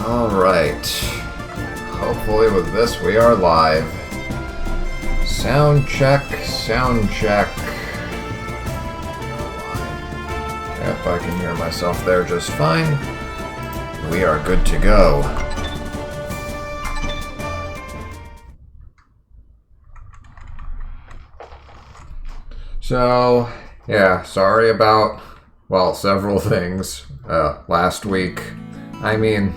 Alright. Hopefully with this we are live. Sound check, sound check. Yep, I can hear myself there just fine. We are good to go. So, yeah, sorry about, well, several things last week. I mean,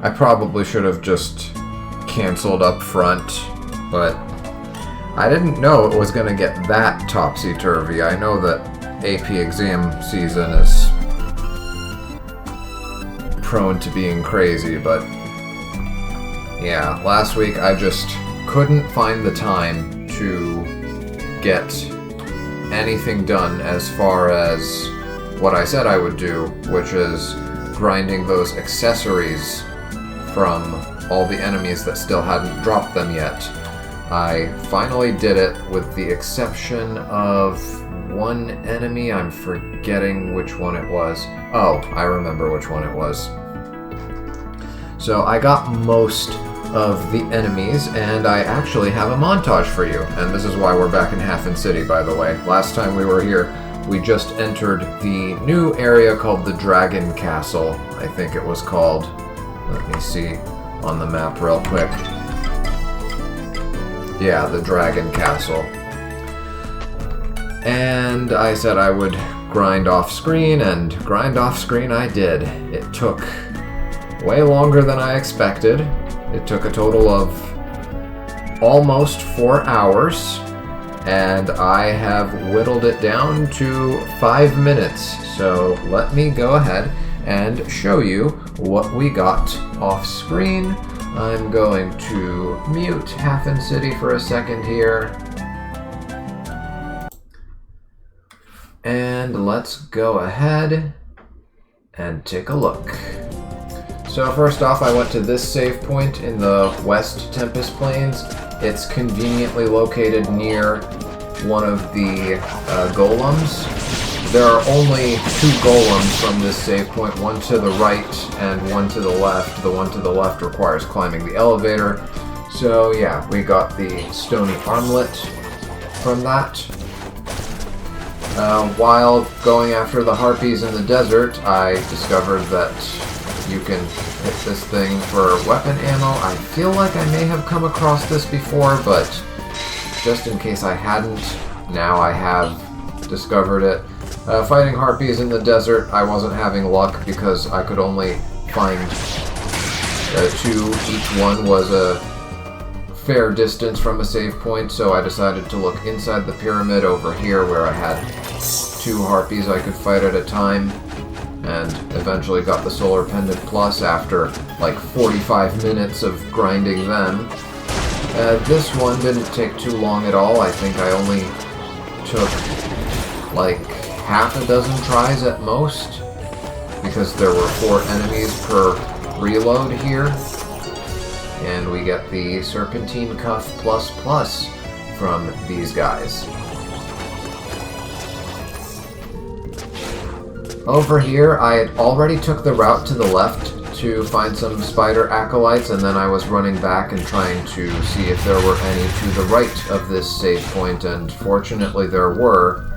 I probably should have just canceled up front, but I didn't know it was going to get that topsy-turvy. I know that AP exam season is prone to being crazy, but yeah, last week I just couldn't find the time to get anything done as far as what I said I would do, which is grinding those accessories from all the enemies that still hadn't dropped them yet. I finally did it with the exception of one enemy. I'm forgetting which one it was. Oh, I remember which one it was. So I got most of the enemies, and I actually have a montage for you. And this is why we're back in Hafen City, by the way. Last time we were here, we just entered the new area called the Dragon Castle, I think it was called. Let me see on the map real quick. Yeah, the Dragon Castle. And I said I would grind off screen, and grind off screen I did. It took way longer than I expected. It took a total of almost 4 hours, and I have whittled it down to 5 minutes. So let me go ahead and show you what we got off screen. I'm going to mute Hafen City for a second here. And let's go ahead and take a look. So first off, I went to this save point in the West Tempest Plains. It's conveniently located near one of the golems. There are only 2 golems from this save point, one to the right and one to the left. The one to the left requires climbing the elevator. So yeah, we got the stony armlet from that. While going after the harpies in the desert, I discovered that you can hit this thing for weapon ammo. I feel like I may have come across this before, but just in case I hadn't, now I have discovered it. Fighting harpies in the desert, I wasn't having luck because I could only find 2. Each one was a fair distance from a save point, so I decided to look inside the pyramid over here where I had 2 harpies I could fight at a time, and eventually got the Solar Pendant Plus after like 45 minutes of grinding them. This one didn't take too long at all. I think I only took like half a dozen tries at most, because there were 4 enemies per reload here. And we get the Serpentine Cuff Plus Plus from these guys. Over here, I had already took the route to the left to find some spider acolytes, and then I was running back and trying to see if there were any to the right of this save point, and fortunately there were.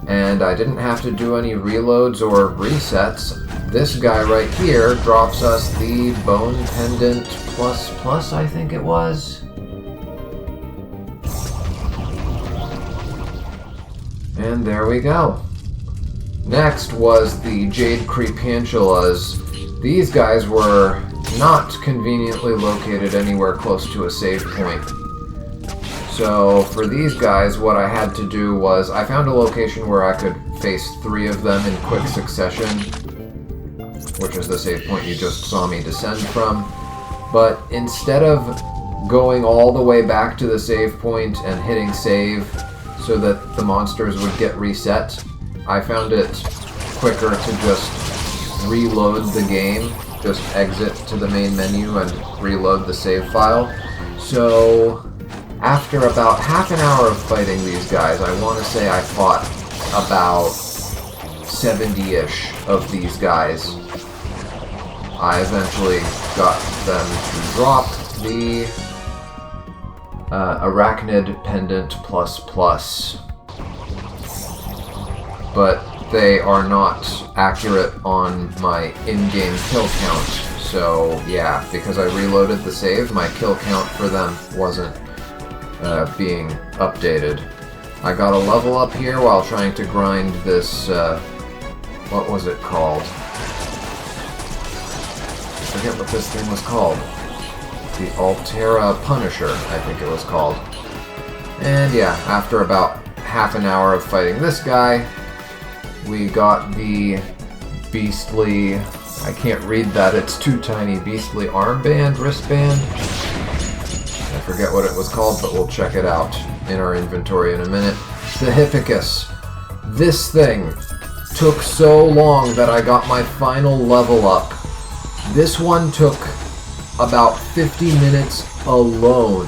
And I didn't have to do any reloads or resets. This guy right here drops us the Bone Pendant Plus Plus, I think it was. And there we go. Next was the Jade Crepantulas. These guys were not conveniently located anywhere close to a save point. So for these guys, what I had to do was, I found a location where I could face 3 of them in quick succession, which is the save point you just saw me descend from. But instead of going all the way back to the save point and hitting save so that the monsters would get reset, I found it quicker to just reload the game, just exit to the main menu and reload the save file. So after about half an hour of fighting these guys, I want to say I fought about 70-ish of these guys. I eventually got them to drop the Arachnid Pendant ++. But they are not accurate on my in-game kill count. So yeah, because I reloaded the save, my kill count for them wasn't being updated. I got a level up here while trying to grind this, what was it called? I forget what this thing was called. The Altera Punisher, I think it was called. And yeah, after about half an hour of fighting this guy, we got the beastly, I can't read that, it's too tiny, beastly armband, wristband. I forget what it was called, but we'll check it out in our inventory in a minute. The Hippicus. This thing took so long that I got my final level up. This one took about 50 minutes alone.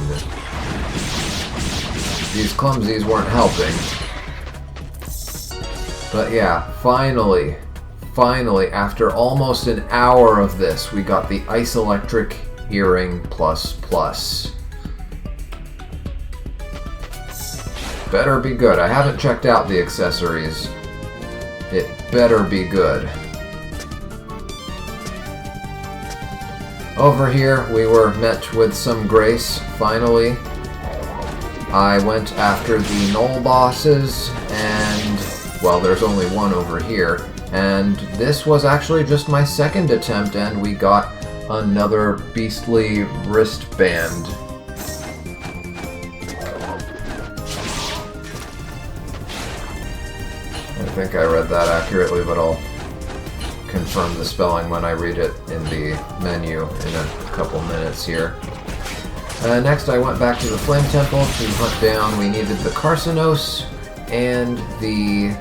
These clumsies weren't helping. But yeah, finally, after almost an hour of this, we got the Ice Electric Earring ++. Better be good. I haven't checked out the accessories. It better be good. Over here, we were met with some grace, finally. I went after the Knoll bosses, and, well, there's only one over here. And this was actually just my second attempt, and we got another beastly wristband. I think I read that accurately, but I'll confirm the spelling when I read it in the menu in a couple minutes here. Next, I went back to the Flame Temple to hunt down. We needed the Carcinos and the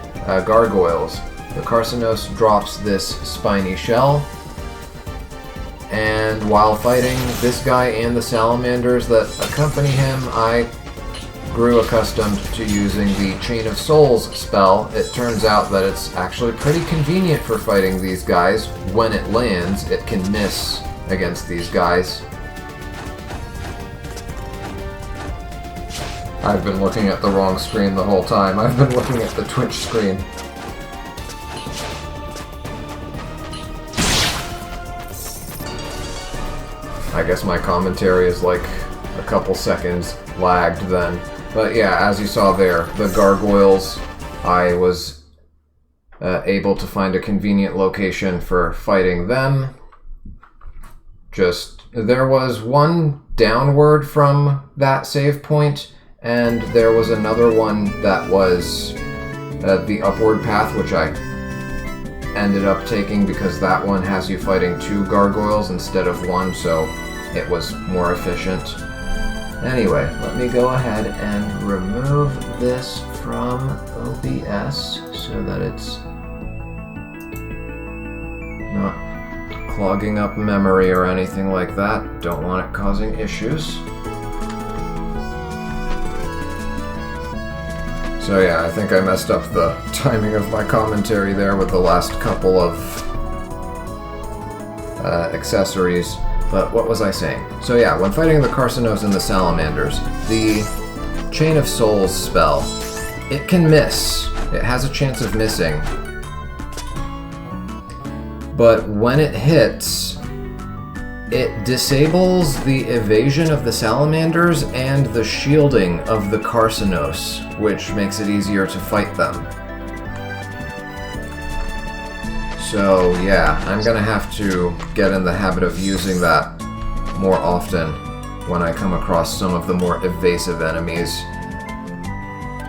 Gargoyles. The Carcinos drops this spiny shell, and while fighting this guy and the salamanders that accompany him, I grew accustomed to using the Chain of Souls spell. It turns out that it's actually pretty convenient for fighting these guys. When it lands, it can miss against these guys. I've been looking at the wrong screen the whole time. I've been looking at the Twitch screen. I guess my commentary is like a couple seconds lagged then. But yeah, as you saw there, the gargoyles, I was able to find a convenient location for fighting them. There was one downward from that save point, and there was another one that was the upward path, which I ended up taking because that one has you fighting 2 gargoyles instead of 1, so it was more efficient. Anyway, let me go ahead and remove this from OBS so that it's not clogging up memory or anything like that. Don't want it causing issues. So yeah, I think I messed up the timing of my commentary there with the last couple of accessories. But what was I saying? So yeah, when fighting the Carcinos and the Salamanders, the Chain of Souls spell, it can miss. It has a chance of missing. But when it hits, it disables the evasion of the Salamanders and the shielding of the Carcinos, which makes it easier to fight them. So yeah, I'm gonna have to get in the habit of using that more often when I come across some of the more evasive enemies.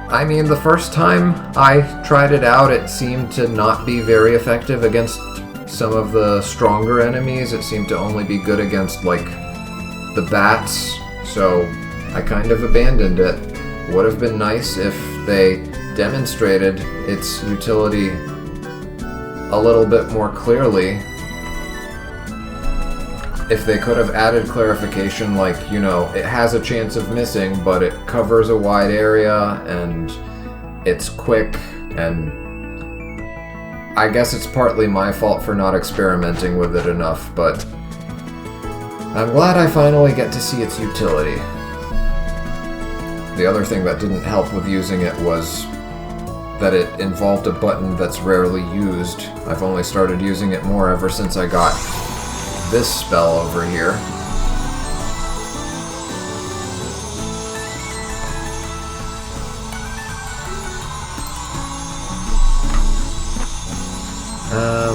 I mean, the first time I tried it out, it seemed to not be very effective against some of the stronger enemies. It seemed to only be good against, like, the bats, so I kind of abandoned it. Would have been nice if they demonstrated its utility a little bit more clearly. If they could have added clarification like, you know, it has a chance of missing, but it covers a wide area, and it's quick, and I guess it's partly my fault for not experimenting with it enough, but I'm glad I finally get to see its utility. The other thing that didn't help with using it was that it involved a button that's rarely used. I've only started using it more ever since I got this spell over here.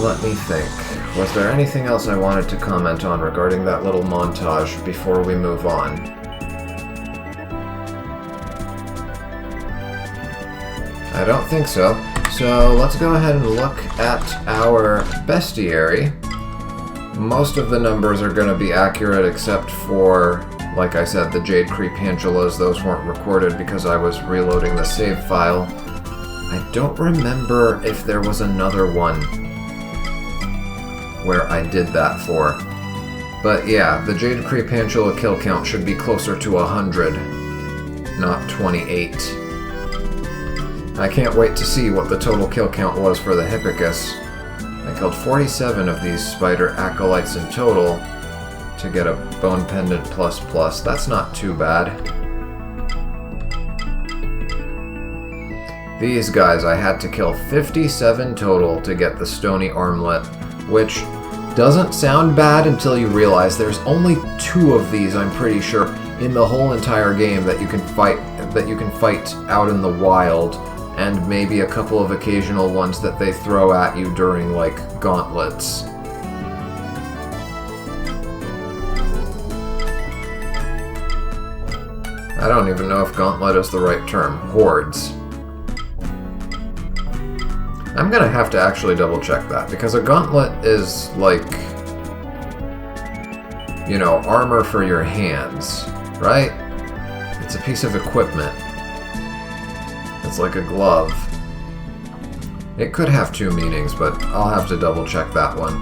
Let me think. Was there anything else I wanted to comment on regarding that little montage before we move on? I don't think so. So let's go ahead and look at our bestiary. Most of the numbers are going to be accurate except for, like I said, the Jade Creep Angelas. Those weren't recorded because I was reloading the save file. I don't remember if there was another one where I did that for. But yeah, the Jade Creep Angela kill count should be closer to 100, not 28. I can't wait to see what the total kill count was for the Hippicus. I killed 47 of these spider acolytes in total to get a Bone Pendant ++. That's not too bad. These guys, I had to kill 57 total to get the Stony Armlet, which doesn't sound bad until you realize there's only 2 of these, I'm pretty sure, in the whole entire game that you can fight out in the wild, and maybe a couple of occasional ones that they throw at you during, like, gauntlets. I don't even know if gauntlet is the right term. Hordes. I'm gonna have to actually double check that, because a gauntlet is like, you know, armor for your hands, right? It's a piece of equipment. It's like a glove. It could have 2 meanings, but I'll have to double check that one.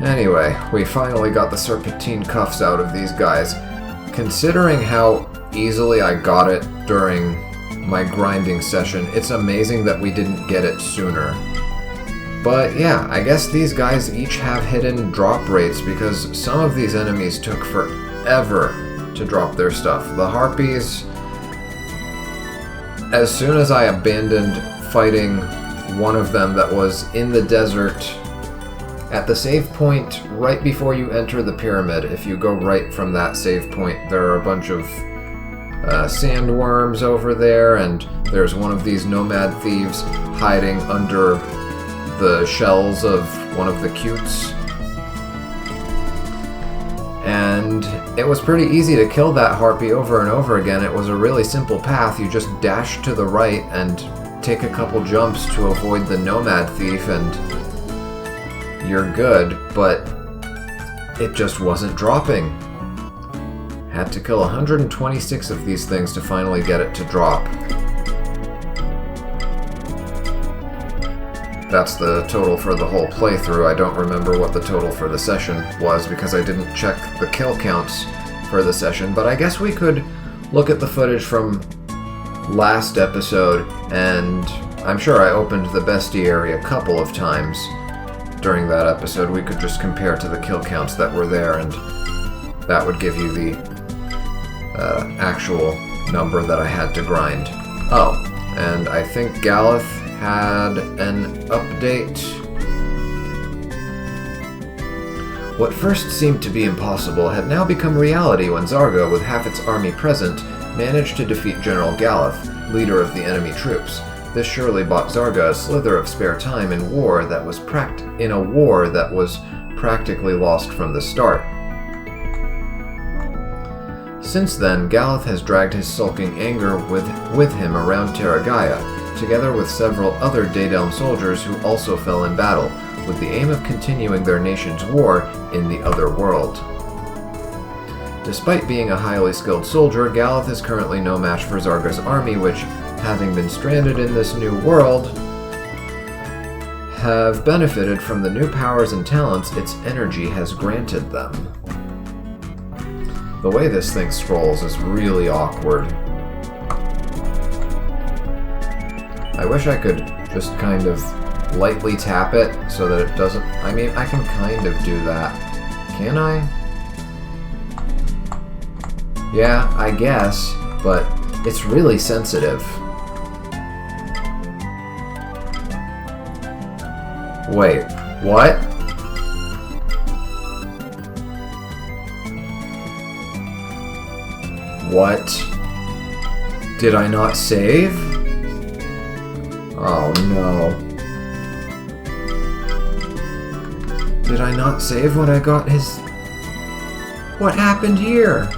Anyway, we finally got the serpentine cuffs out of these guys. Considering how easily I got it during my grinding session, it's amazing that we didn't get it sooner. But yeah, I guess these guys each have hidden drop rates because some of these enemies took forever to drop their stuff. The Harpies, as soon as I abandoned fighting one of them that was in the desert, at the save point right before you enter the pyramid, if you go right from that save point, there are a bunch of sandworms over there, and there's one of these nomad thieves hiding under the shells of one of the cutes. And it was pretty easy to kill that harpy over and over again. It was a really simple path. You just dash to the right and take a couple jumps to avoid the nomad thief and you're good, but it just wasn't dropping. Had to kill 126 of these things to finally get it to drop. That's the total for the whole playthrough. I don't remember what the total for the session was because I didn't check the kill counts for the session, but I guess we could look at the footage from last episode, and I'm sure I opened the bestiary a couple of times during that episode. We could just compare to the kill counts that were there, and that would give you the actual number that I had to grind. Oh, and I think Galeth had an update. What first seemed to be impossible had now become reality when Zarga, with half its army present, managed to defeat General Galeth, leader of the enemy troops. This surely bought Zarga a slither of spare time in a war that was practically lost from the start. Since then, Galeth has dragged his sulking anger with him around Terragaia, together with several other Daedelm soldiers who also fell in battle, with the aim of continuing their nation's war in the other world. Despite being a highly skilled soldier, Galeth is currently no match for Zarga's army, which, having been stranded in this new world, have benefited from the new powers and talents its energy has granted them. The way this thing scrolls is really awkward. I wish I could just kind of lightly tap it so that it doesn't... I mean, I can kind of do that. Can I? Yeah, I guess, but it's really sensitive. Wait, what? What? Did I not save? Oh no. Did I not save when I got his... What happened here?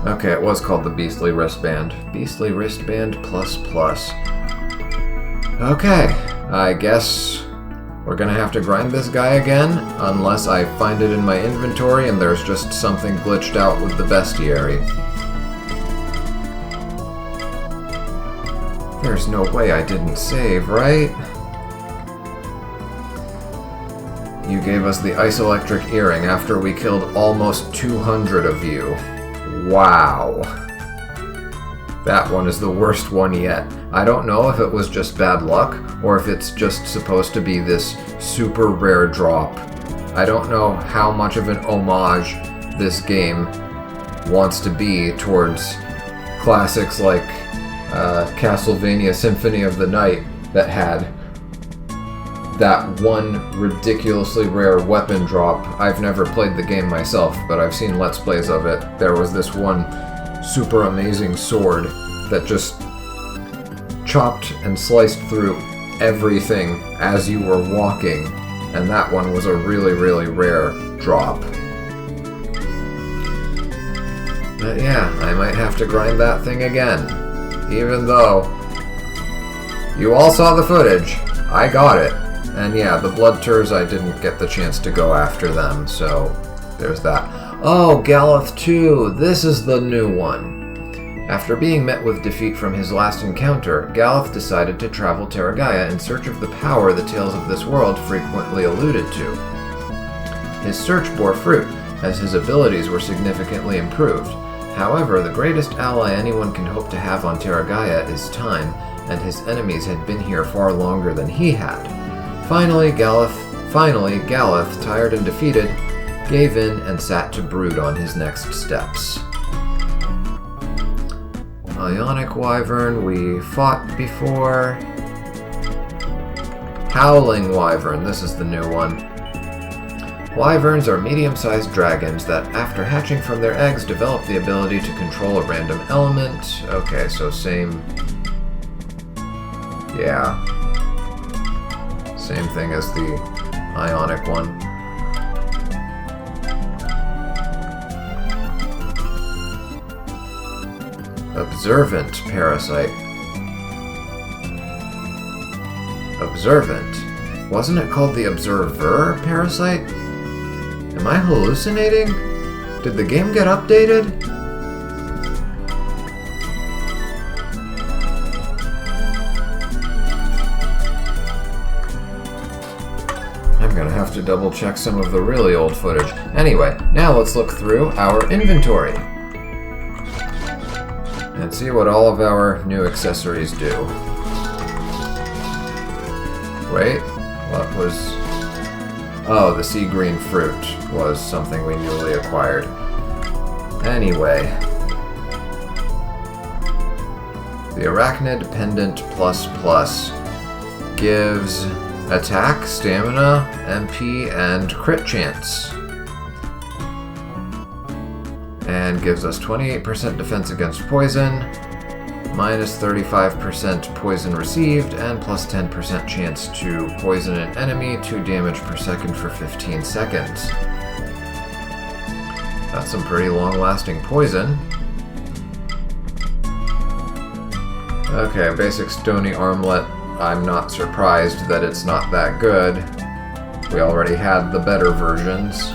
Okay, it was called the Beastly Wristband. Beastly Wristband plus plus. Okay, I guess we're gonna have to grind this guy again, unless I find it in my inventory and there's just something glitched out with the bestiary. There's no way I didn't save, right? You gave us the ice electric earring after we killed almost 200 of you. Wow. That one is the worst one yet. I don't know if it was just bad luck, or if it's just supposed to be this super rare drop. I don't know how much of an homage this game wants to be towards classics like Castlevania Symphony of the Night that had that one ridiculously rare weapon drop. I've never played the game myself, but I've seen Let's Plays of it. There was this one super amazing sword that just chopped and sliced through everything as you were walking, and that one was a really, really rare drop. But yeah, I might have to grind that thing again, even though you all saw the footage. I got it. And yeah, the Blood Turs, I didn't get the chance to go after them, so there's that. Oh, Galeth 2! This is the new one! After being met with defeat from his last encounter, Galeth decided to travel Terra Gaia in search of the power the tales of this world frequently alluded to. His search bore fruit, as his abilities were significantly improved. However, the greatest ally anyone can hope to have on Terra Gaia is time, and his enemies had been here far longer than he had. Finally, Galeth, tired and defeated, gave in and sat to brood on his next steps. Ionic Wyvern, we fought before. Howling Wyvern, this is the new one. Wyverns are medium-sized dragons that, after hatching from their eggs, develop the ability to control a random element. Okay, so same... yeah. Same thing as the Ionic one. Observant parasite. Observant? Wasn't it called the Observer parasite? Am I hallucinating? Did the game get updated? I'm gonna have to double check some of the really old footage. Anyway, now let's look through our inventory and see what all of our new accessories do. Wait, what was... oh, the sea green fruit was something we newly acquired. Anyway, the Arachnid Pendant Plus Plus gives attack, stamina, MP, and crit chance. And gives us 28% defense against poison, minus 35% poison received, and plus 10% chance to poison an enemy, 2 damage per second for 15 seconds. That's some pretty long-lasting poison. Okay, basic stony armlet. I'm not surprised that it's not that good. We already had the better versions.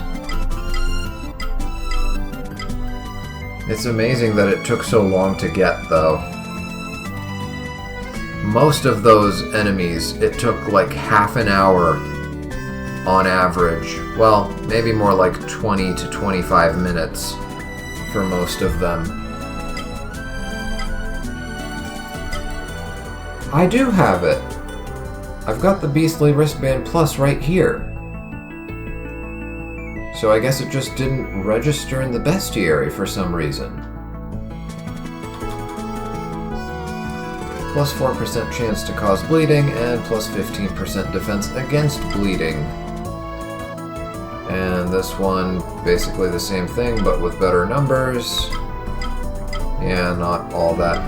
It's amazing that it took so long to get, though. Most of those enemies, it took like half an hour on average. Well, maybe more like 20 to 25 minutes for most of them. I do have it! I've got the Beastly Wristband Plus right here. So I guess it just didn't register in the bestiary for some reason. Plus 4% chance to cause bleeding, and plus 15% defense against bleeding. And this one, basically the same thing, but with better numbers. Yeah, not all that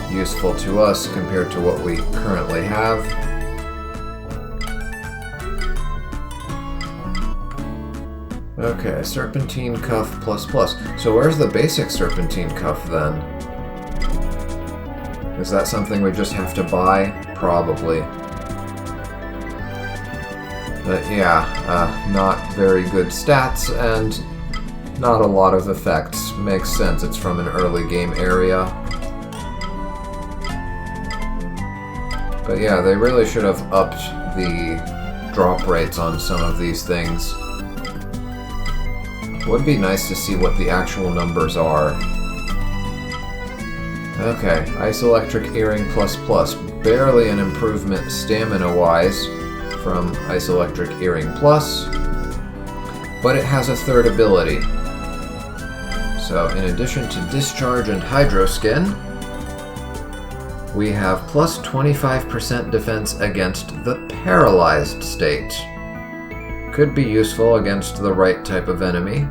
useful to us compared to what we currently have. Okay, Serpentine Cuff plus plus. So where's the basic Serpentine Cuff then? Is that something we just have to buy? Probably. But yeah, not very good stats and not a lot of effects. Makes sense, it's from an early game area. But yeah, they really should have upped the drop rates on some of these things. Would be nice to see what the actual numbers are. Okay, Ice Electric Earring plus plus. Barely an improvement stamina-wise from Ice Electric Earring Plus, but it has a third ability. So in addition to Discharge and Hydro Skin, we have plus 25% defense against the paralyzed state. Could be useful against the right type of enemy.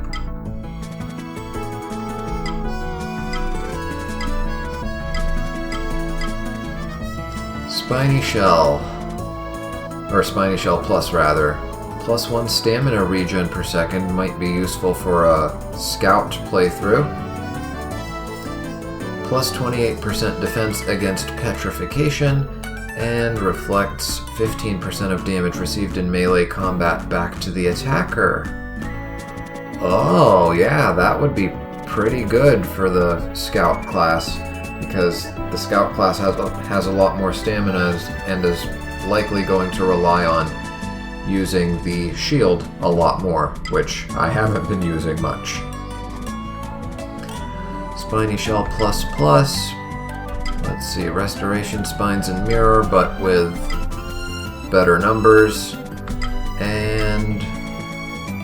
Spiny Shell. Or Spiny Shell Plus, rather. Plus 1 stamina regen per second might be useful for a scout playthrough. Plus 28% defense against petrification, and reflects 15% of damage received in melee combat back to the attacker. Oh, yeah, that would be pretty good for the scout class, because the scout class has a lot more stamina and is likely going to rely on using the shield a lot more, which I haven't been using much. Spiny Shell plus plus. Let's see, Restoration Spines and Mirror, but with better numbers, and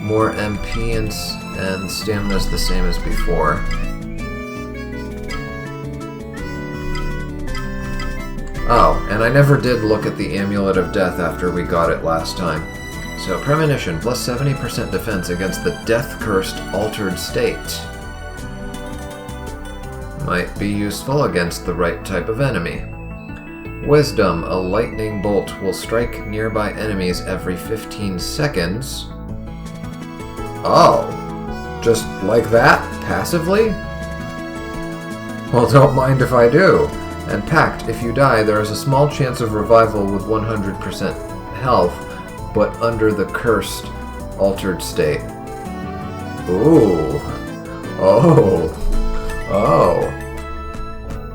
more MP and stamina's the same as before. Oh, and I never did look at the Amulet of Death after we got it last time. So, Premonition, plus 70% defense against the Death-Cursed Altered State. Might be useful against the right type of enemy. Wisdom, a lightning bolt will strike nearby enemies every 15 seconds. Oh, just like that? Passively? Well, don't mind if I do. And Pact, if you die, there is a small chance of revival with 100% health, but under the cursed altered state. Ooh. Oh. Oh.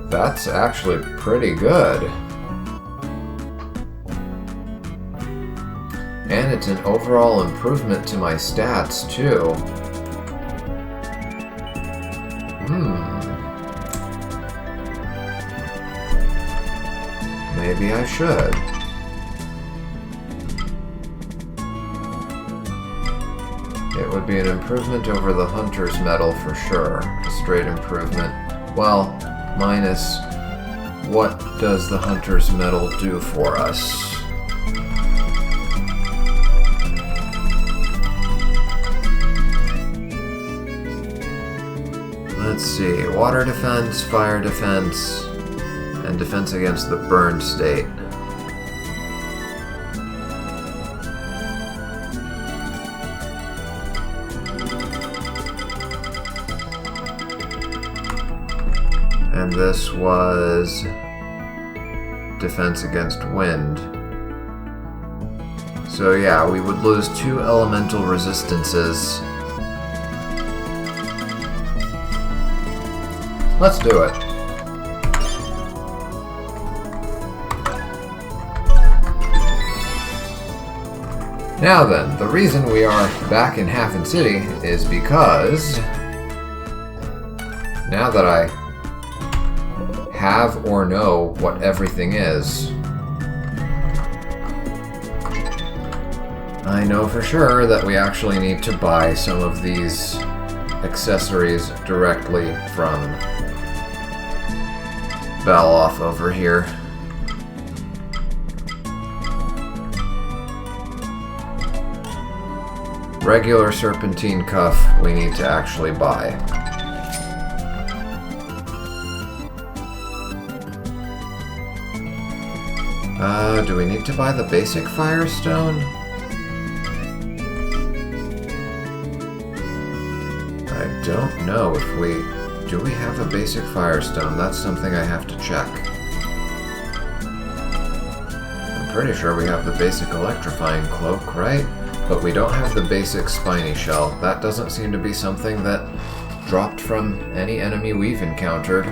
That's actually pretty good. And it's an overall improvement to my stats, too. Maybe I should. It would be an improvement over the Hunter's Medal for sure. A straight improvement. Well, minus what does the Hunter's Medal do for us? Let's see. Water defense, fire defense, and defense against the burned state. And this was defense against wind. So yeah, we would lose 2 elemental resistances. Let's do it. Now then, the reason we are back in Hafen City is because now that I have or know what everything is, I know for sure that we actually need to buy some of these accessories directly from Baloth over here. Regular serpentine cuff we need to actually buy. Do we need to buy the basic Firestone? I don't know if we... Do we have a basic Firestone? That's something I have to check. I'm pretty sure we have the basic Electrifying Cloak, right? But we don't have the basic Spiny Shell. That doesn't seem to be something that dropped from any enemy we've encountered.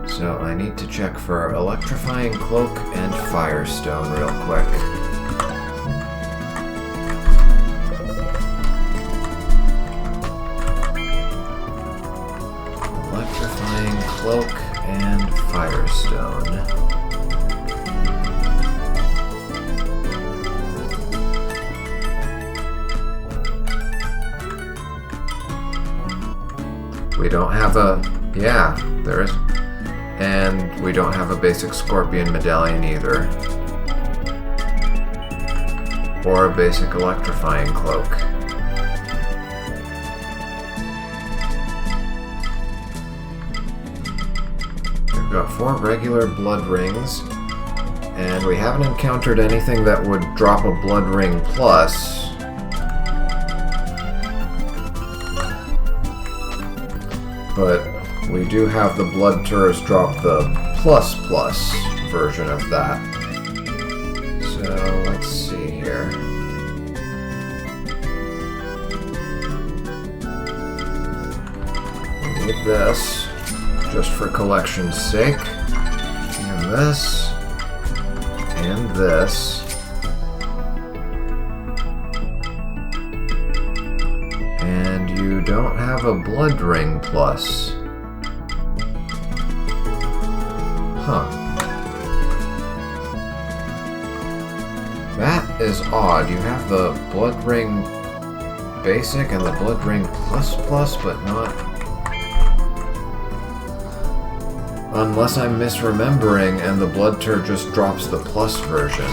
So I need to check for Electrifying Cloak and Firestone real quick. Electrifying Cloak and Firestone. We don't have a... Yeah, there is... And we don't have a basic Scorpion Medallion either. Or a basic Electrifying Cloak. We've got 4 regular blood rings, and we haven't encountered anything that would drop a blood ring plus. But we do have the blood tours drop the plus version of that. So let's see here. We need this just for collection's sake. And this. And this. And you don't have a blood ring plus. Huh. That is odd. You have the blood ring basic and the blood ring plus, but not... Unless I'm misremembering and the blood tur just drops the plus version.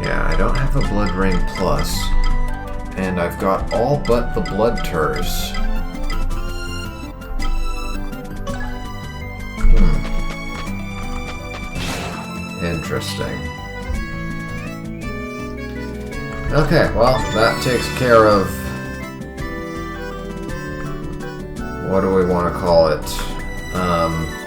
I don't have a blood ring plus, and I've got all but the blood turs. Interesting. Okay, well, that takes care of... What do we want to call it?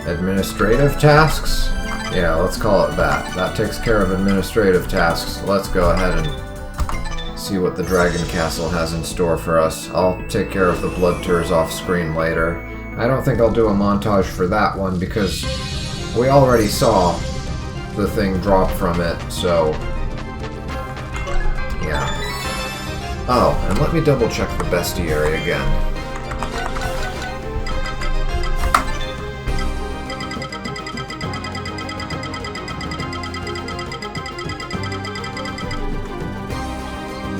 Administrative tasks? Yeah, let's call it that. That takes care of administrative tasks. Let's go ahead and see what the Dragon Castle has in store for us. I'll take care of the blood tours off screen later. I don't think I'll do a montage for that one because we already saw the thing drop from it, so... Yeah. Oh, and let me double check the bestiary again.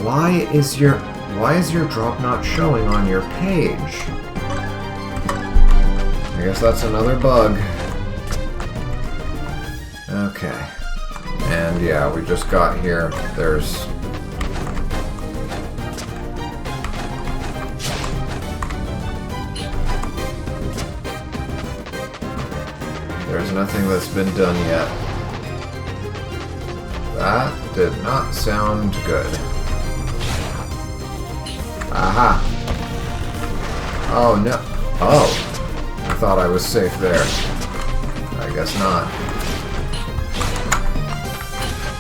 Why is your drop not showing on your page? I guess that's another bug. Okay. And yeah, we just got here. There's nothing that's been done yet. That did not sound good. Aha! Oh no. Oh! I thought I was safe there. I guess not.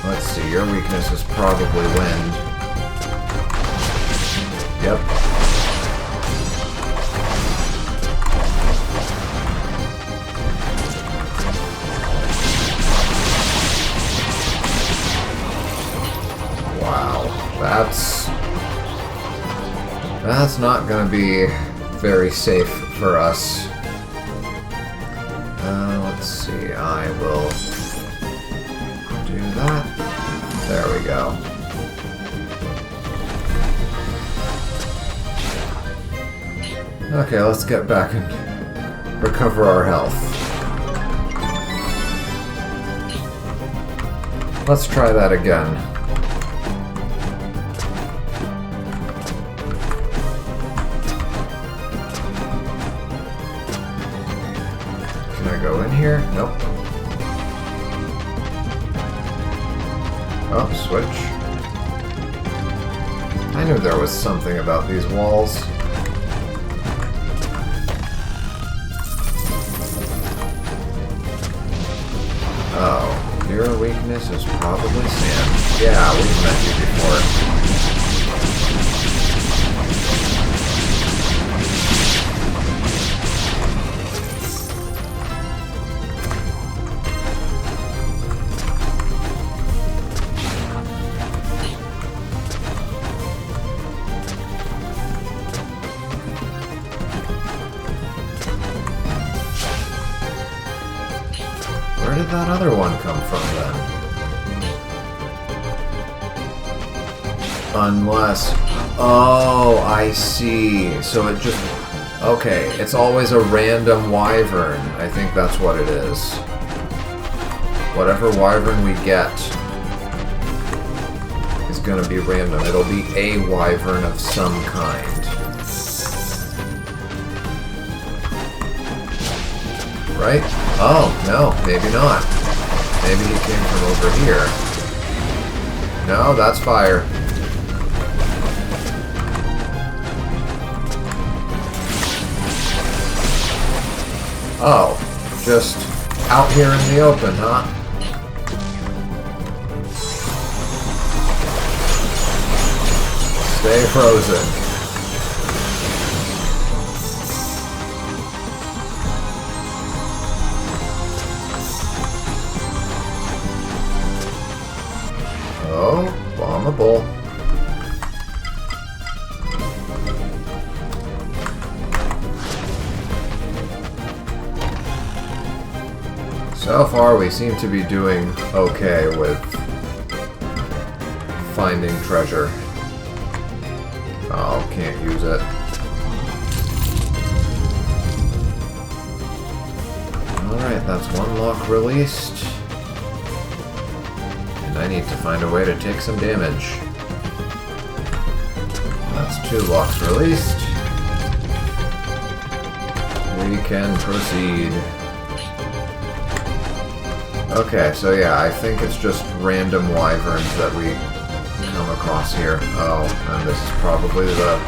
Let's see, your weakness is probably wind. Yep. Wow, that's not gonna be very safe for us. Let's see, I will do that. There we go. Okay, let's get back and recover our health. Let's try that again. Can I go in here? Nope. Oh, switch. I knew there was something about these walls. Oh, your weakness is probably sand. Yeah, we've met you before. Where did that other one come from then? Unless... Oh, I see. So it just... Okay, it's always a random wyvern. I think that's what it is. Whatever wyvern we get is gonna be random. It'll be a wyvern of some kind. Right? Oh, no, maybe not. Maybe he came from over here. No, that's fire. Oh, just out here in the open, huh? Stay frozen. Oh, bombable. So far, we seem to be doing okay with finding treasure. Oh, can't use it. Alright, that's one lock released. And I need to find a way to take some damage. That's two locks released. We can proceed. Okay, so yeah, I think it's just random wyverns that we come across here. Oh, and this is probably the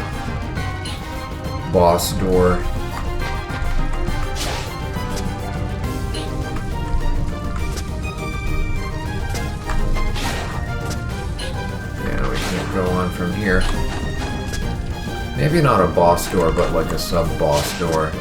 boss door. Yeah, we can't go on from here. Maybe not a boss door, but like a sub-boss door.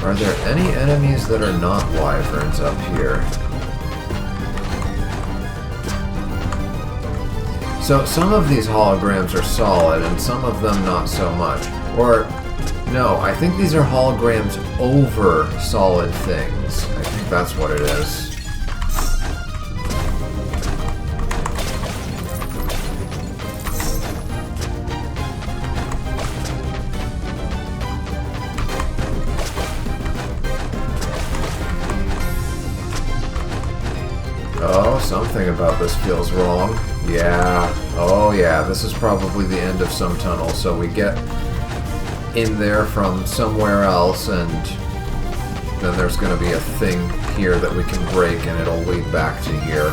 Are there any enemies that are not wyverns up here? So some of these holograms are solid and some of them not so much. Or, no, I think these are holograms over solid things. I think that's what it is. Oh, something about this feels wrong. Yeah. Oh, yeah. This is probably the end of some tunnel, so we get in there from somewhere else, and then there's going to be a thing here that we can break and it'll lead back to here.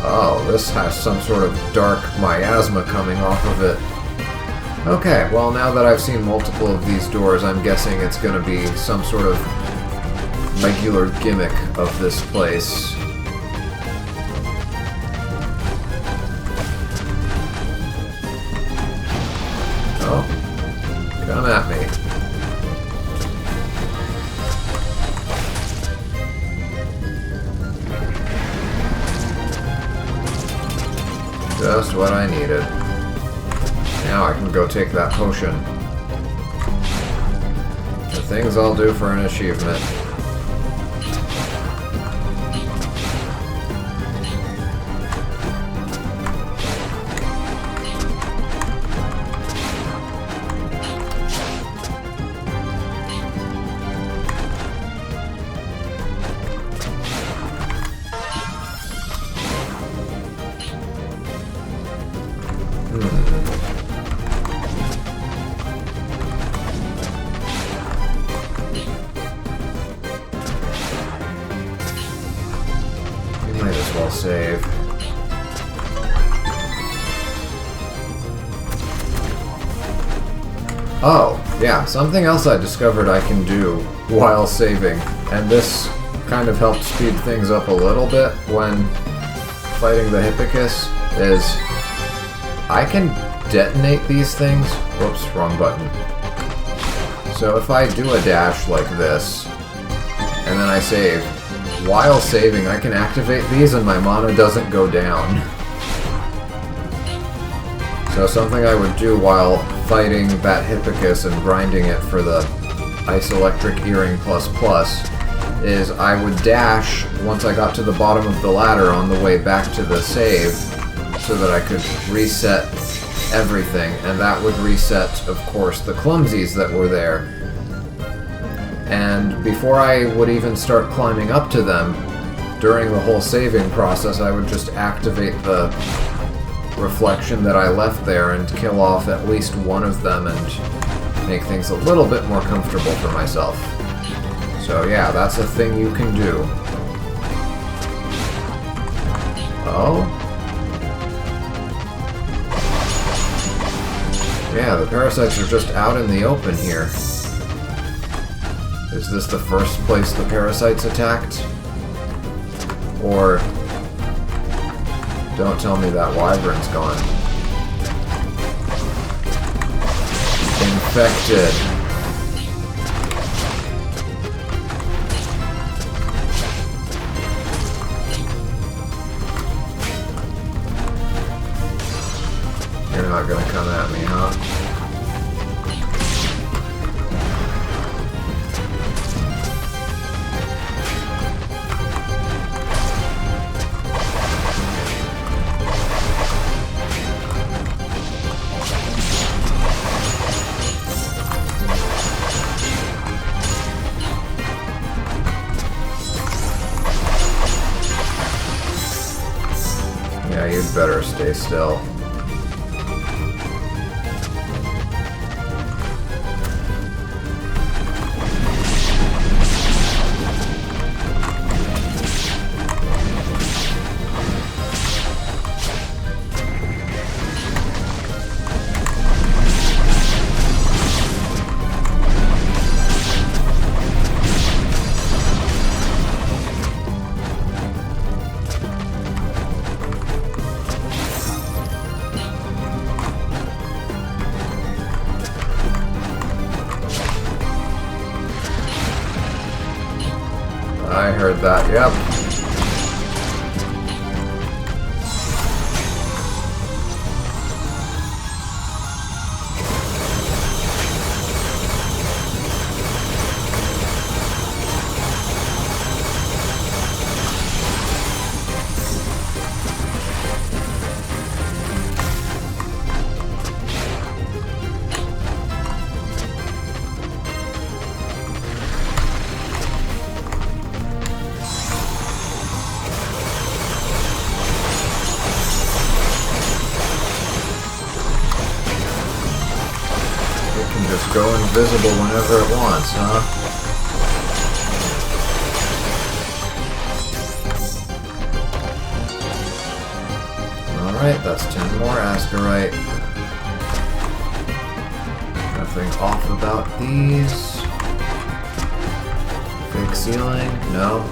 Oh, this has some sort of dark miasma coming off of it. Okay, well now that I've seen multiple of these doors, I'm guessing it's going to be some sort of regular gimmick of this place. Oh, come at me. Just what I needed. Now I can go take that potion. The things I'll do for an achievement. Save. Oh, yeah, something else I discovered I can do while saving, and this kind of helped speed things up a little bit when fighting the Hippicus, is I can detonate these things. Whoops, wrong button. So if I do a dash like this, and then I save, while saving, I can activate these and my mana doesn't go down. So something I would do while fighting that Hippicus and grinding it for the Ice Electric Earring plus is I would dash once I got to the bottom of the ladder on the way back to the save so that I could reset everything, and that would reset, of course, the clumsies that were there. And before I would even start climbing up to them, during the whole saving process, I would just activate the reflection that I left there and kill off at least one of them and make things a little bit more comfortable for myself. So yeah, that's a thing you can do. Oh? Yeah, the parasites are just out in the open here. Is this the first place the parasites attacked? Or... don't tell me that wyvern's gone. Infected. You're not gonna come at me, huh? Yeah, you'd better stay still. I heard that, yep. go invisible whenever it wants, huh? Alright, that's 10 more Ascarite. Nothing off about these. Fake ceiling? No.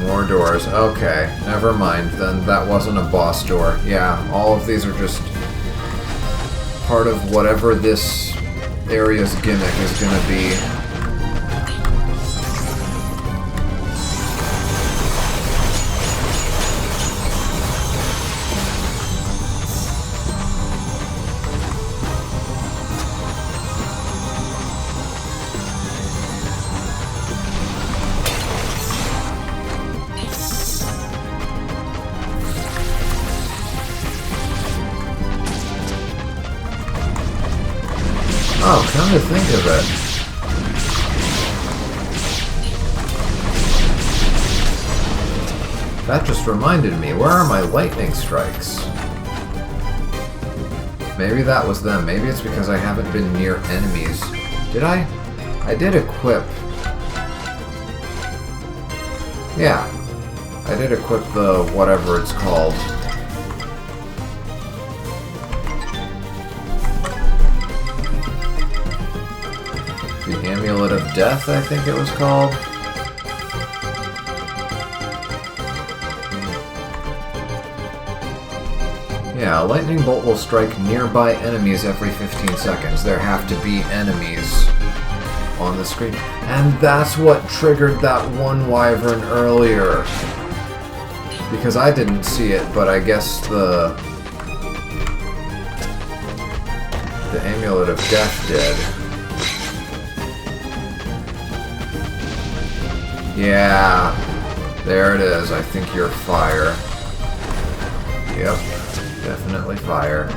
More doors. Okay, never mind. Then that wasn't a boss door. Yeah, all of these are just part of whatever this area's gimmick is gonna be. Oh, come to think of it. That just reminded me, where are my lightning strikes? Maybe that was them. Maybe it's because I haven't been near enemies. Did I? I did equip. Yeah. I did equip the whatever it's called. The Amulet of Death, I think it was called. Yeah, a lightning bolt will strike nearby enemies every 15 seconds. There have to be enemies on the screen. And that's what triggered that one wyvern earlier. Because I didn't see it, but I guess the Amulet of Death did. Yeah, there it is. I think you're fire. Yep, definitely fire.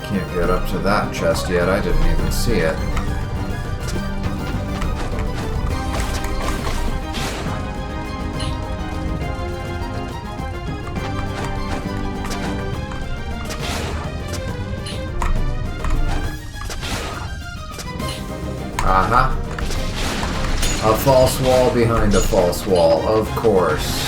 Can't get up to that chest yet. I didn't even see it. Aha. A false wall behind a false wall, of course.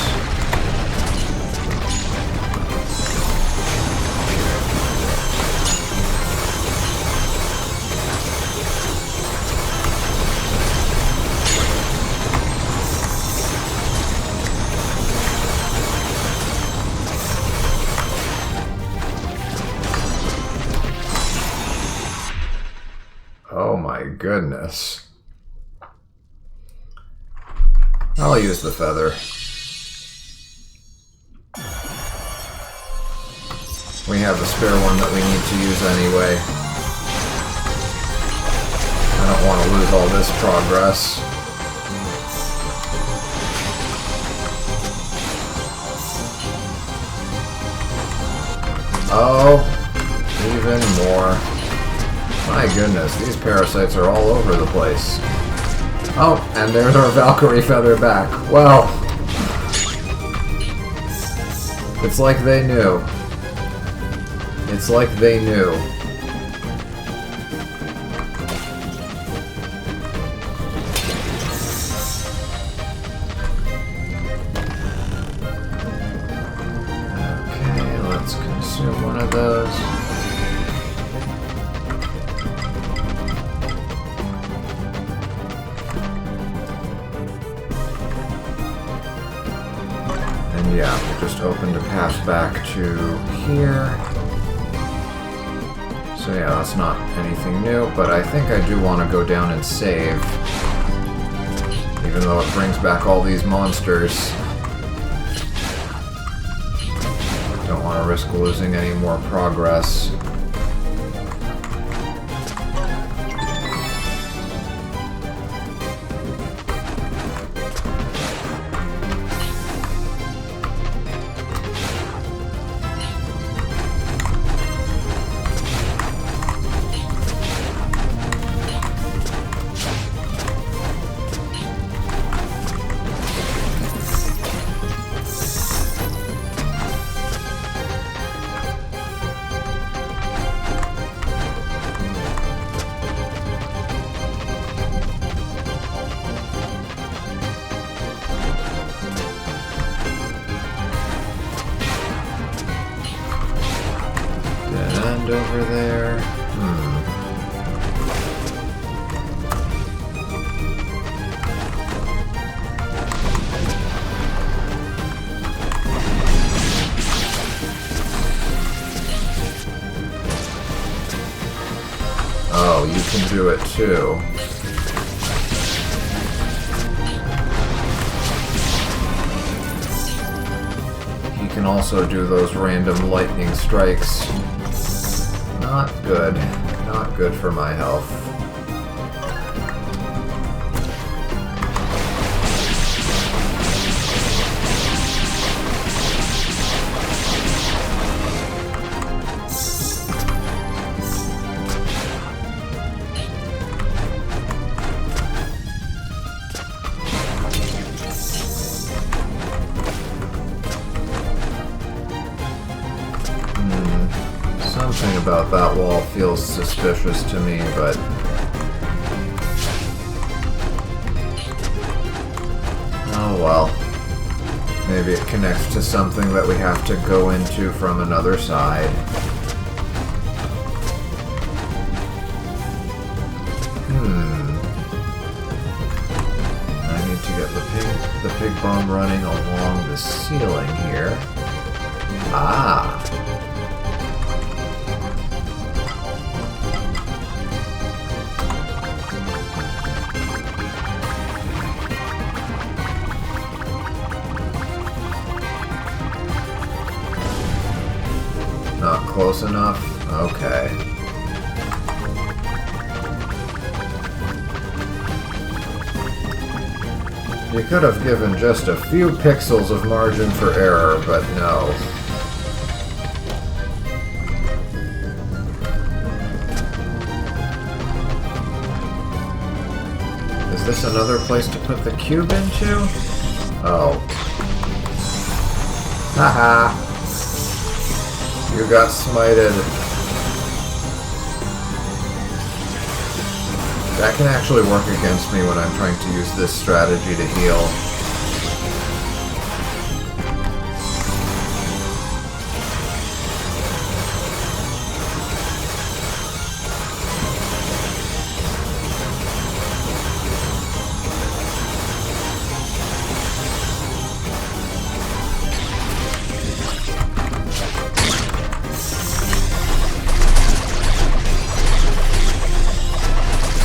Oh my goodness. I'll use the feather. We have a spare one that we need to use anyway. I don't want to lose all this progress. Oh, even more. My goodness, these parasites are all over the place. Oh, and there's our Valkyrie feather back. Well, it's like they knew. It's like they knew. Okay, let's consume one of those. Yeah, we just opened a path back to here. So yeah, that's not anything new, but I think I do want to go down and save. Even though it brings back all these monsters. Don't want to risk losing any more progress. over there? Oh, you can do it too. He can also do those random lightning strikes. Not good. Not good for my health. Something about that wall feels suspicious to me, but oh well. Maybe it connects to something that we have to go into from another side. I need to get the pig bomb running along the ceiling here. Ah! Not close enough? Okay. You could have given just a few pixels of margin for error, but no. Is this another place to put the cube into? Oh. Haha. You got smited. That can actually work against me when I'm trying to use this strategy to heal.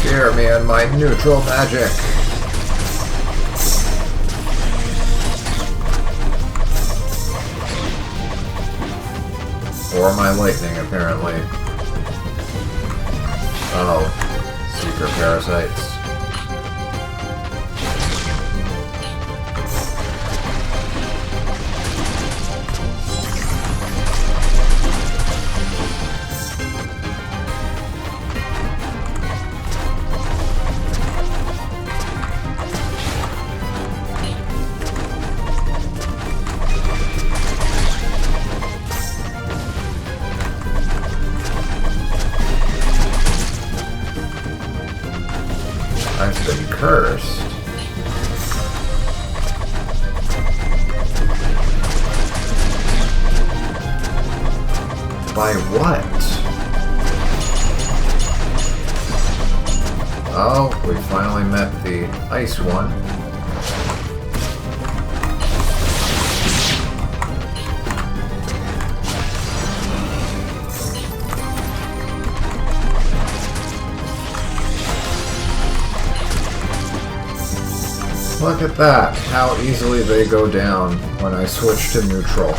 Hear me and my neutral magic. Or my lightning, apparently. Oh, secret parasites. I've been cursed. By what? Oh, we finally met the ice one. Look at that, how easily they go down when I switch to neutral.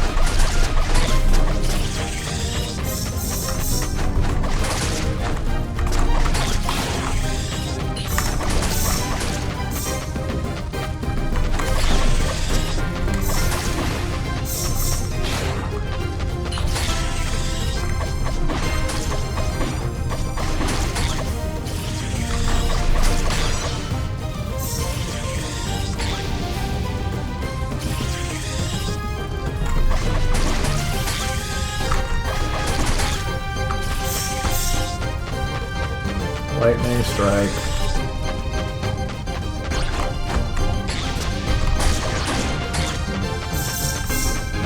Lightning strike.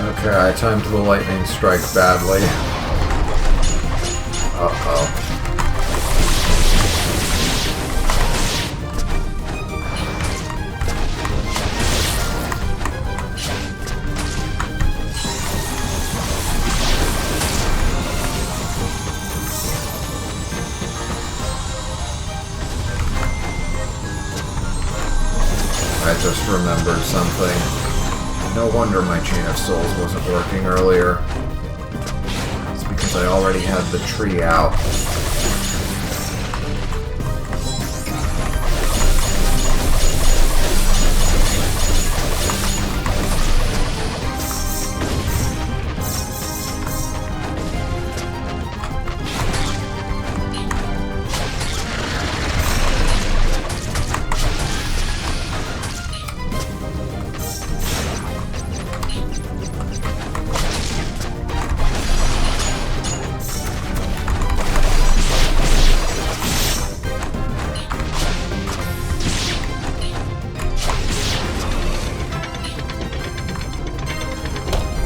Okay, I timed the lightning strike badly. Uh-oh. I just remembered something. No wonder my Chain of Souls wasn't working earlier. It's because I already had the tree out.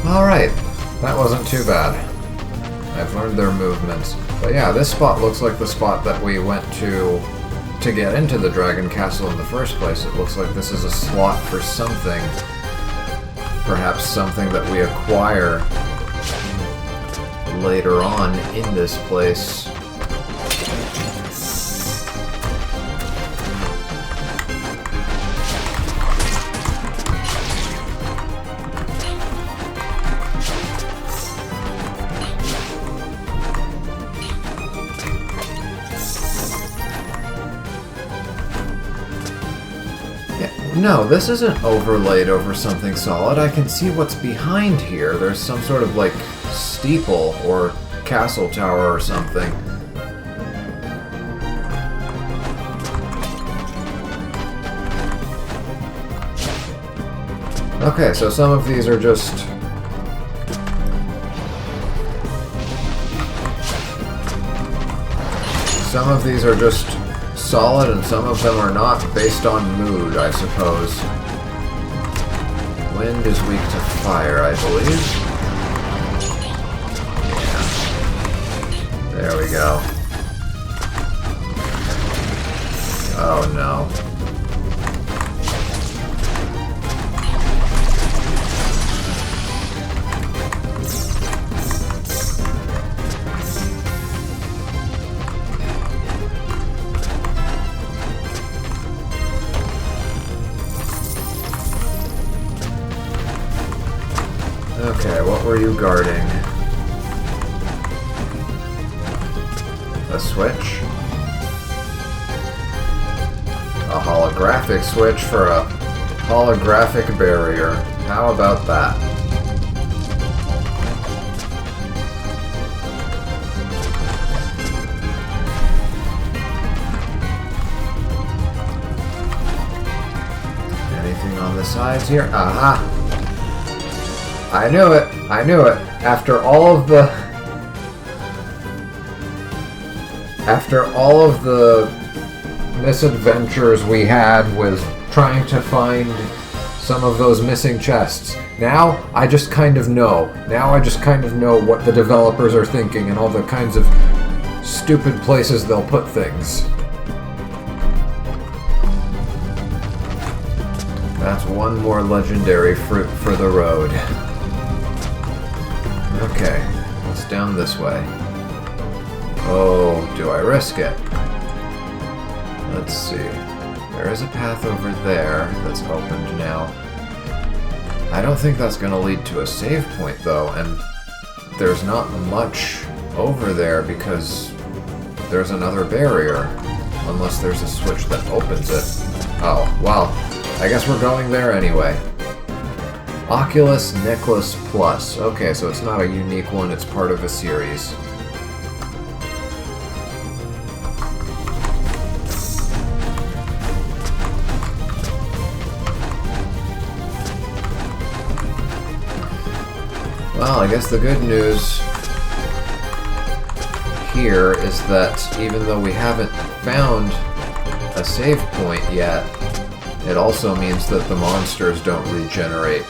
Alright, that wasn't too bad. I've learned their movements. But yeah, this spot looks like the spot that we went to get into the Dragon Castle in the first place. It looks like this is a slot for something. Perhaps something that we acquire later on in this place. No, this isn't overlaid over something solid. I can see what's behind here. There's some sort of, like, steeple or castle tower or something. Okay, so some of these are just... Some of these are just solid, and some of them are not, based on mood, I suppose. Wind is weak to fire, I believe. Yeah. There we go. Oh no. Okay, what were you guarding? A switch? A holographic switch for a holographic barrier. How about that? Anything on the sides here? Aha! I knew it! I knew it! After all of the misadventures we had with trying to find some of those missing chests, now I just kind of know. Now I just kind of know what the developers are thinking and all the kinds of stupid places they'll put things. That's one more legendary fruit for the road. Okay, what's down this way? Oh, do I risk it? Let's see. There is a path over there that's opened now. I don't think that's going to lead to a save point, though, and there's not much over there because there's another barrier. Unless there's a switch that opens it. Oh, well, I guess we're going there anyway. Oculus Necklace Plus. Okay, so it's not a unique one, it's part of a series. Well, I guess the good news here is that even though we haven't found a save point yet, it also means that the monsters don't regenerate.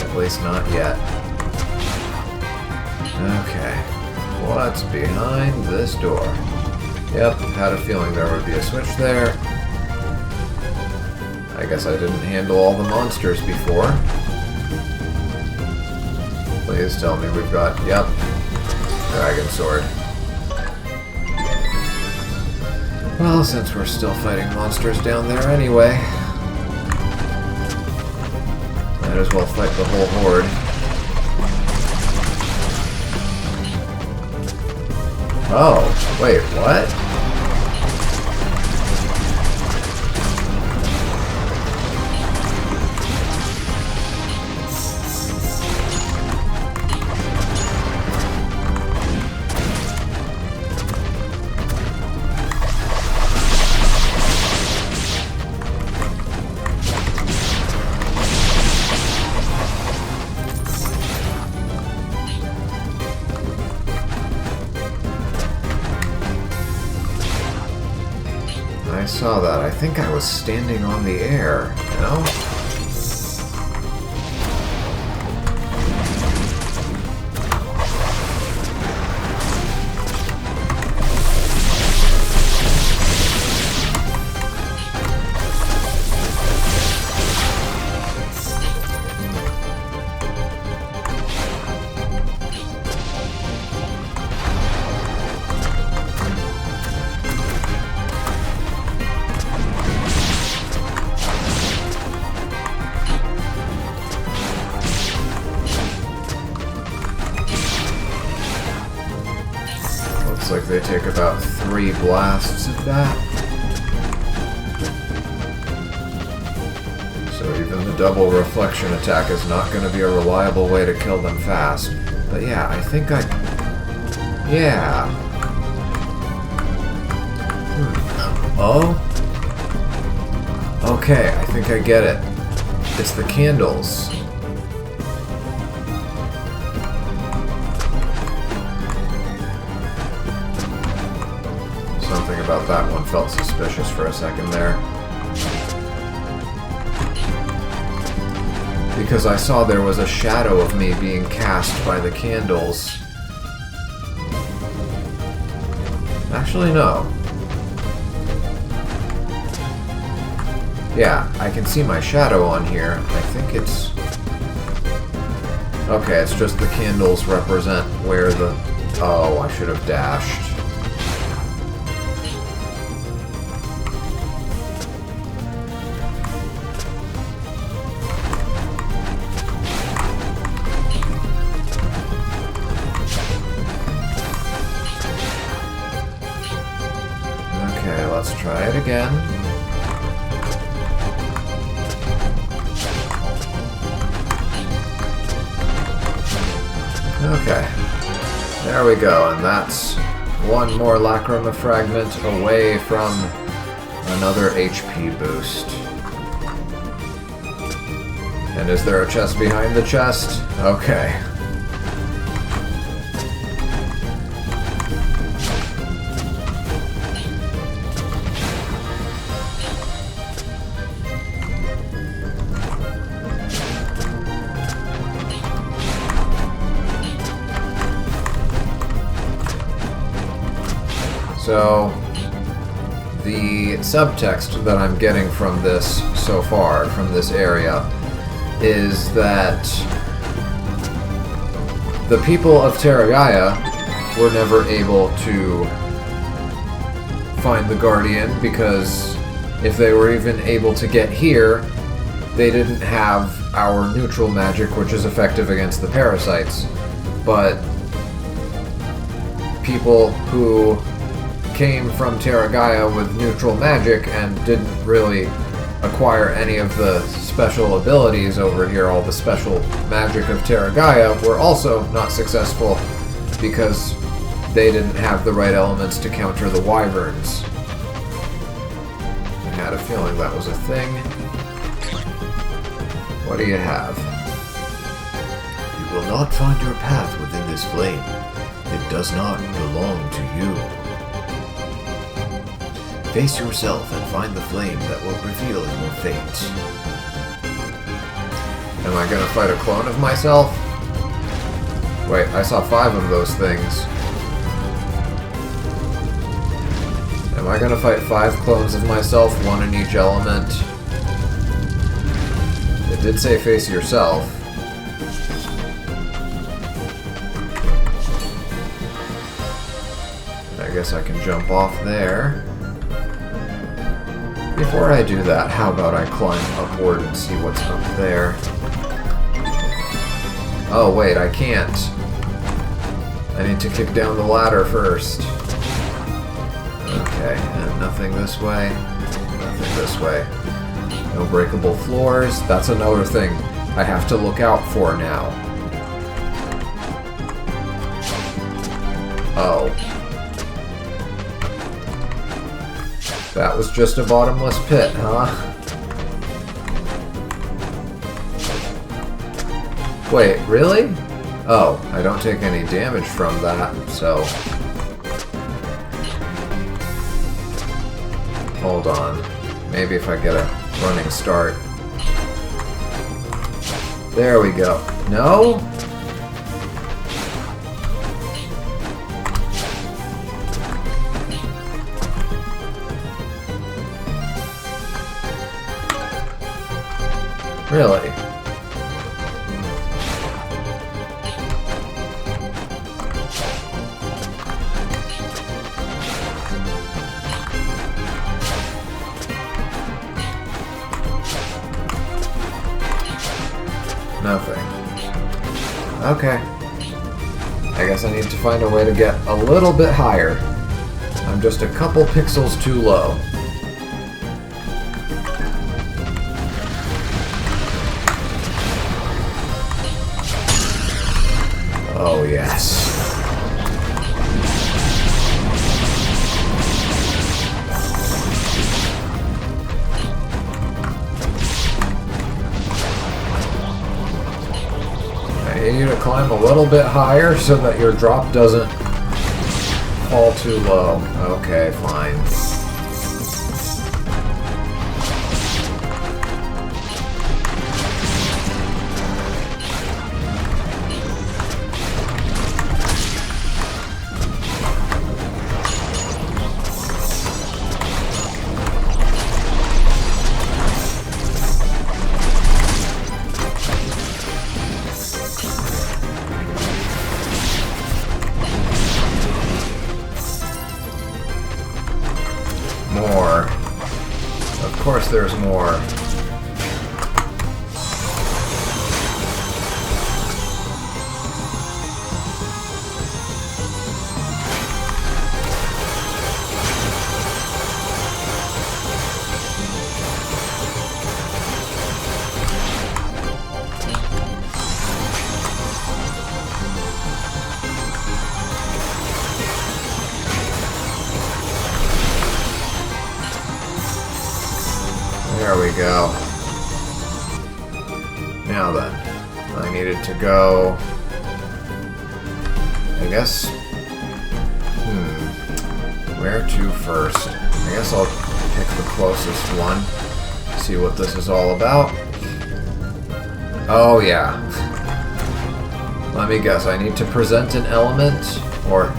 At least not yet. Okay. What's behind this door? Yep, had a feeling there would be a switch there. I guess I didn't handle all the monsters before. Please tell me we've got... Yep. Dragon Sword. Well, since we're still fighting monsters down there anyway, might as well fight the whole horde. Oh, wait, what? I saw that. I think I was standing on the air, you know? Looks like they take about 3 blasts of that. So even the double reflection attack is not going to be a reliable way to kill them fast. But yeah, I think I... Yeah. Oh? Okay, I think I get it. It's the candles. Something about that one felt suspicious for a second there. Because I saw there was a shadow of me being cast by the candles. Actually, no. Yeah, I can see my shadow on here. I think it's... Okay, it's just the candles represent where the... Oh, I should have dashed. Okay, let's try it again. Okay, there we go, and that's one more Lacrima fragment away from another HP boost. And is there a chest behind the chest? Okay. So, the subtext that I'm getting from this so far, from this area, is that the people of Terragaia were never able to find the Guardian, because if they were even able to get here, they didn't have our neutral magic, which is effective against the parasites. But people who came from Terragaia with neutral magic and didn't really acquire any of the special abilities over here, all the special magic of Terragaia, were also not successful because they didn't have the right elements to counter the wyverns. I had a feeling that was a thing. What do you have? You will not find your path within this flame. It does not belong to you. Face yourself and find the flame that will reveal your fate. Am I gonna fight a clone of myself? Wait, I saw 5 of those things. Am I gonna fight 5 clones of myself, 1 in each element? It did say face yourself. I guess I can jump off there. Before I do that, how about I climb upward and see what's up there? Oh wait, I can't. I need to kick down the ladder first. Okay, and nothing this way. Nothing this way. No breakable floors. That's another thing I have to look out for now. Oh. That was just a bottomless pit, huh? Wait, really? Oh, I don't take any damage from that, so... Hold on. Maybe if I get a running start. There we go. No? Really? Nothing. Okay. I guess I need to find a way to get a little bit higher. I'm just a couple pixels too low. Oh, yes. I need you to climb a little bit higher so that your drop doesn't fall too low. Okay, fine. More. Of course there's more. There we go. Now then, I needed to go, I guess, where to first? I guess I'll pick the closest one, see what this is all about. Oh yeah. Let me guess, I need to present an element, or...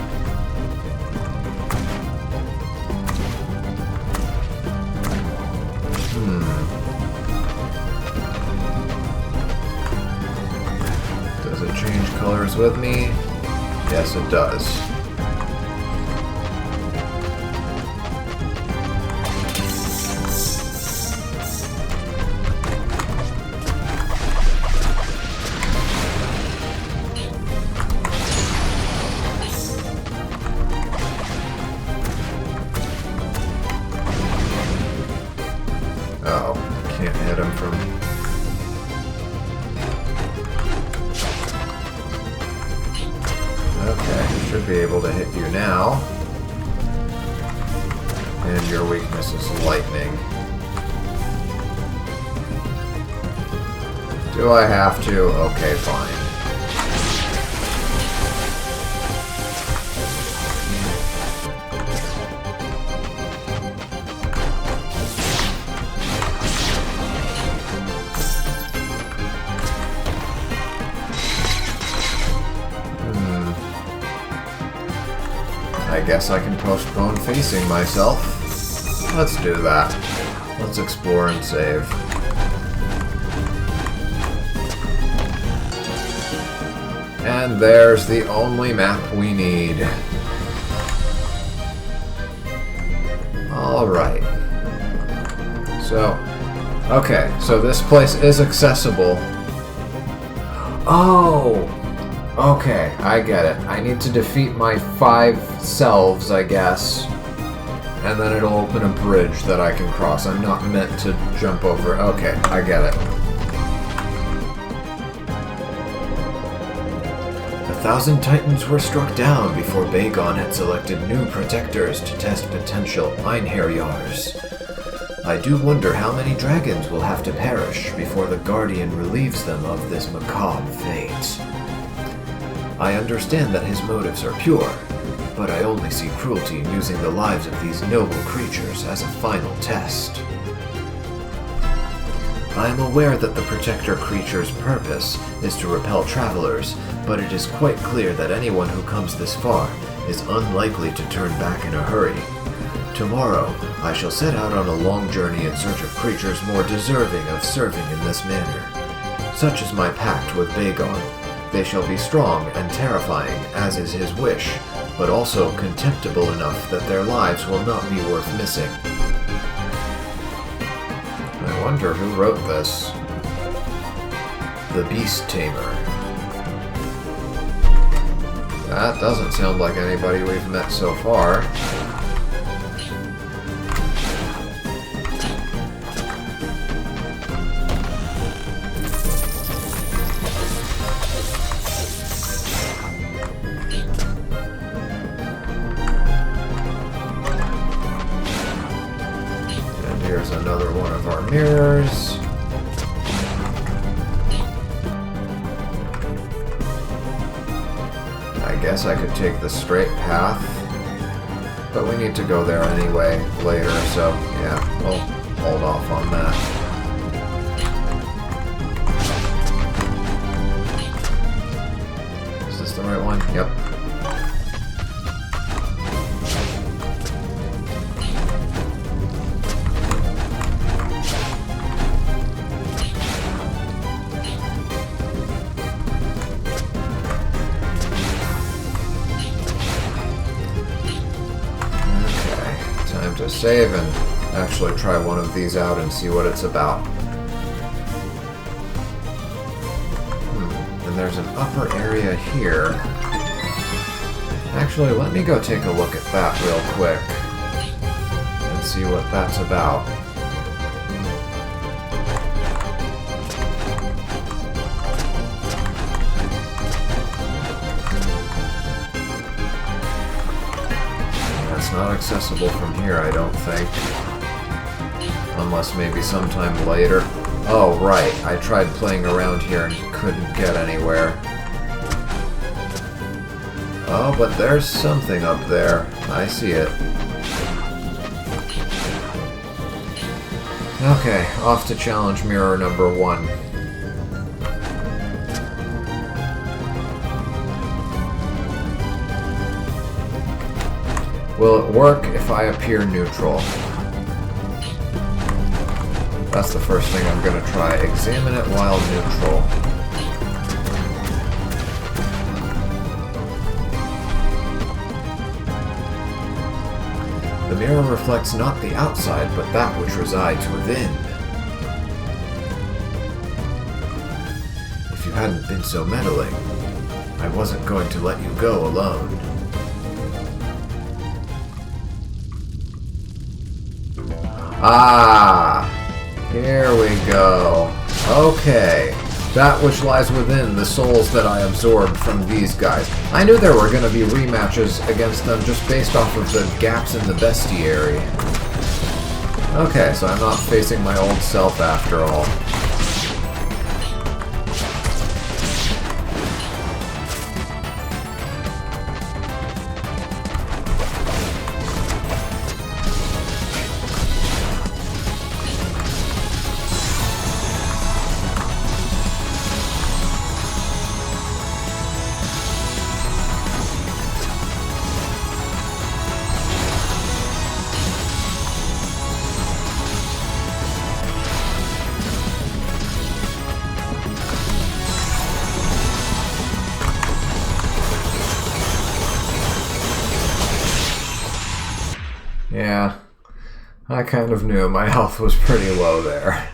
Does it change colors with me? Yes, it does. Oh, can't hit him from... Okay, should be able to hit you now. And your weakness is lightning. Do I have to? Okay, fine. guess I can postpone facing myself. Let's do that. Let's explore and save. And there's the only map we need. Alright. So, okay, so this place is accessible. Oh! Okay, I get it. I need to defeat my 5 selves, I guess. And then it'll open a bridge that I can cross. I'm not meant to jump over. Okay, I get it. 1,000 Titans were struck down before Bagon had selected new protectors to test potential Einherjars. I do wonder how many dragons will have to perish before the Guardian relieves them of this macabre fate. I understand that his motives are pure, but I only see cruelty in using the lives of these noble creatures as a final test. I am aware that the Protector creature's purpose is to repel travelers, but it is quite clear that anyone who comes this far is unlikely to turn back in a hurry. Tomorrow, I shall set out on a long journey in search of creatures more deserving of serving in this manner. Such is my pact with Bagon. They shall be strong and terrifying, as is his wish, but also contemptible enough that their lives will not be worth missing. I wonder who wrote this. The Beast Tamer. That doesn't sound like anybody we've met so far. And here's another one of our mirrors. I guess I could take the straight path, but we need to go there anyway later, so yeah, we'll hold off on that. Is this the right one? Yep. To save and actually try one of these out and see what it's about. And there's an upper area here. Actually, let me go take a look at that real quick and see what that's about. Not accessible from here, I don't think. Unless maybe sometime later. Oh, right. I tried playing around here and couldn't get anywhere. Oh, but there's something up there. I see it. Okay, off to challenge mirror number 1. Will it work if I appear neutral? That's the first thing I'm going to try. Examine it while neutral. The mirror reflects not the outside, but that which resides within. If you hadn't been so meddling, I wasn't going to let you go alone. Ah, here we go. Okay, that which lies within the souls that I absorbed from these guys. I knew there were going to be rematches against them just based off of the gaps in the bestiary. Okay, so I'm not facing my old self after all. I kind of knew my health was pretty low there.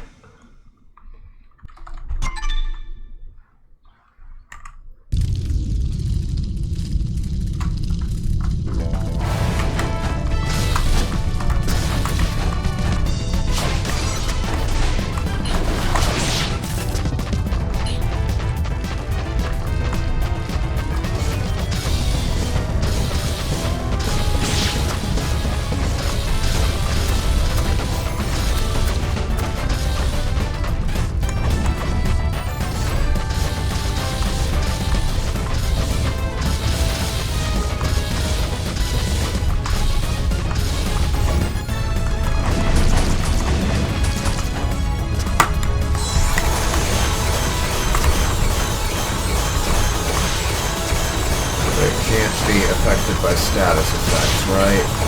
Be affected by status effects, right?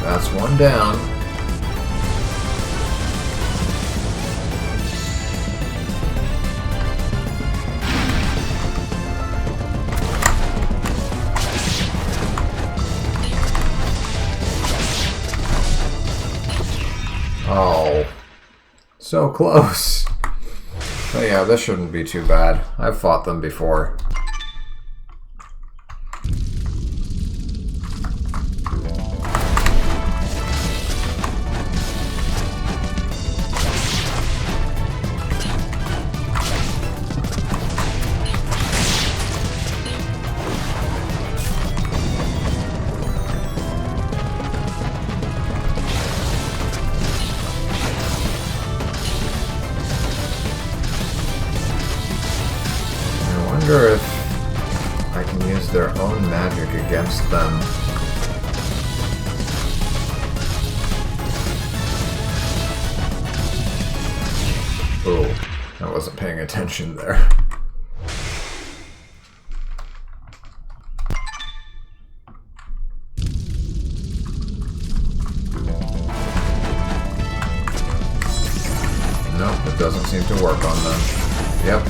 That's one down. Oh, so close. But yeah, this shouldn't be too bad. I've fought them before. I wonder if I can use their own magic against them. Oh, I wasn't paying attention there. Nope, it doesn't seem to work on them. Yep.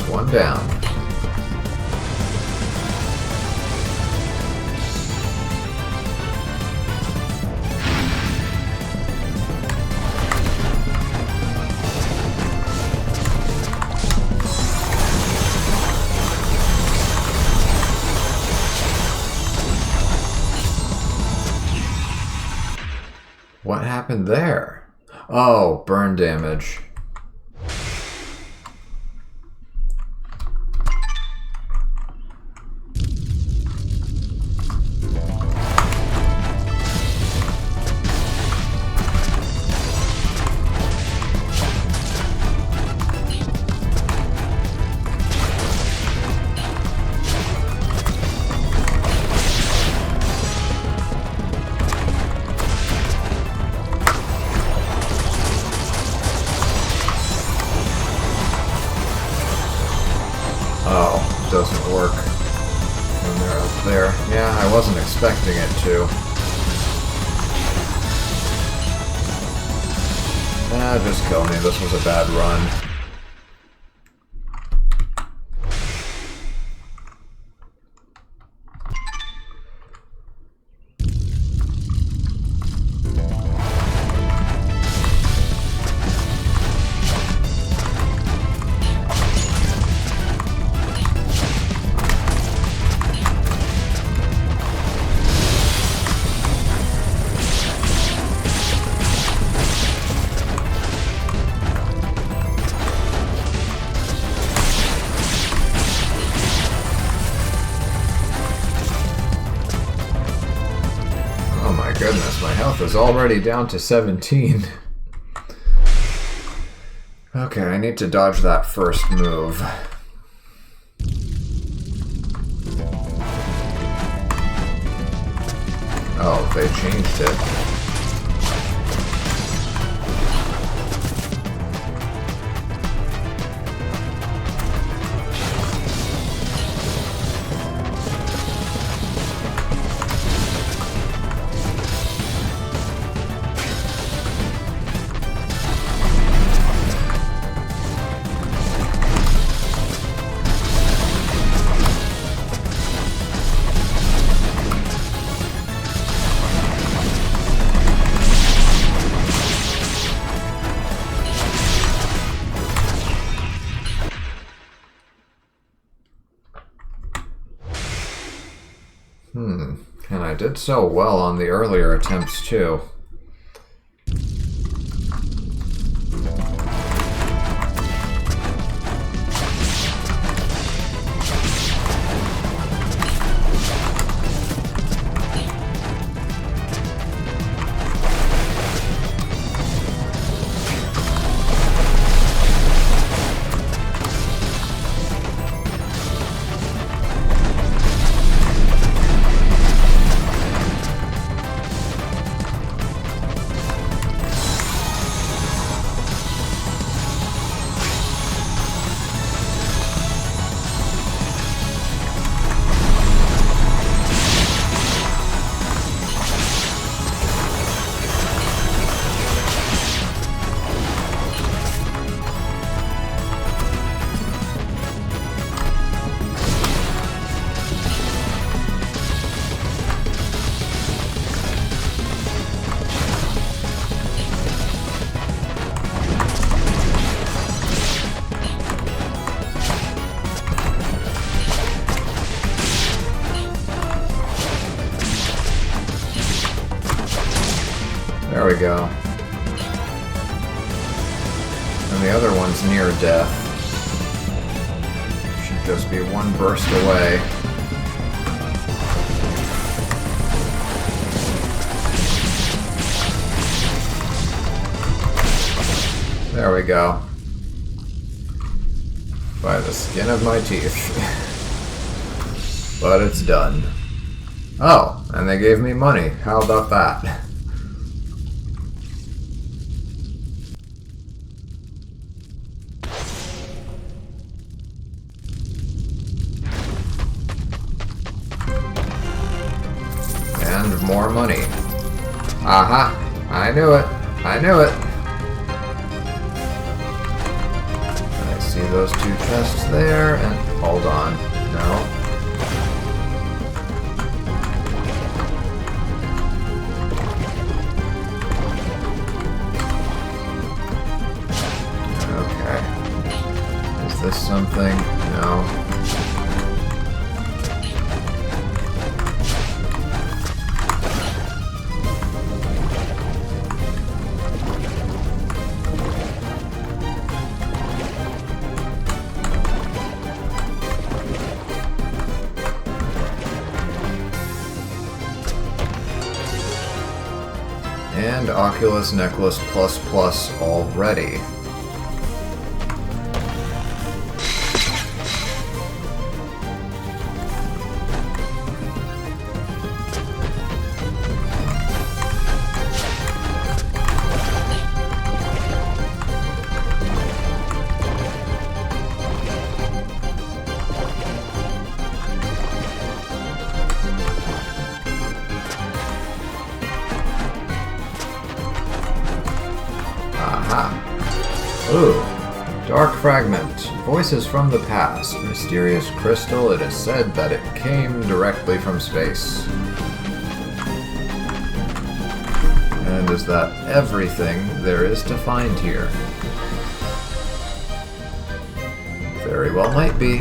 One down. What happened there? Oh, burn damage. Oh, doesn't work when they're up there. Yeah, I wasn't expecting it to. Just kill me. This was a bad run. Goodness, my health is already down to 17. Okay, I need to dodge that first move. Oh, they changed it. And I did so well on the earlier attempts, too. There we go. And the other one's near death. Should just be one burst away. There we go. By the skin of my teeth. But it's done. Oh, and they gave me money. How about that? And more money. Aha! I knew it! I knew it! I see those two chests there, and hold on. No. Okay. Is this something? No. And Oculus Necklace plus plus already. Aha. Ooh. Dark Fragment. Voices from the past. Mysterious crystal. It is said that it came directly from space. And is that everything there is to find here? Very well might be.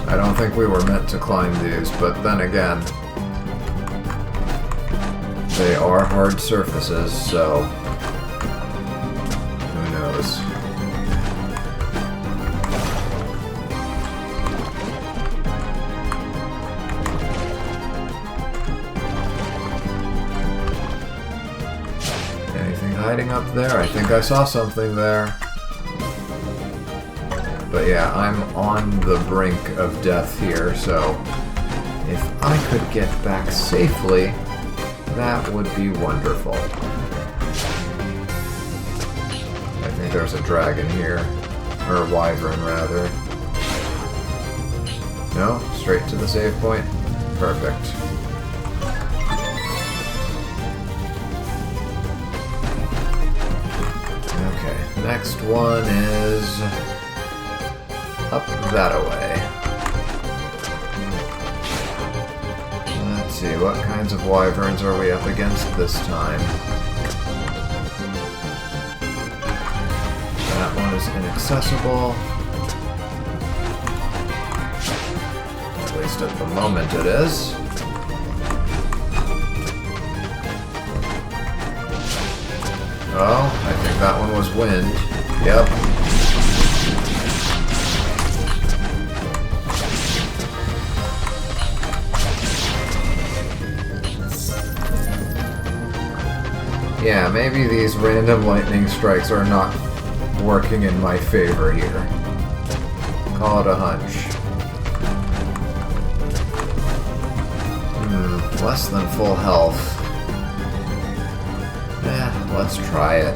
I don't think we were meant to climb these, but then again, they are hard surfaces, so who knows. Anything hiding up there? I think I saw something there. But yeah, I'm on the brink of death here, so if I could get back safely, that would be wonderful. I think there's a dragon here. Or a wyvern, rather. No? Straight to the save point? Perfect. Okay, next one is up that away. Let's see, what kinds of wyverns are we up against this time? That one is inaccessible. At least at the moment it is. Oh, I think that one was wind. Yep. Yeah, maybe these random lightning strikes are not working in my favor here. Call it a hunch. Less than full health. Let's try it.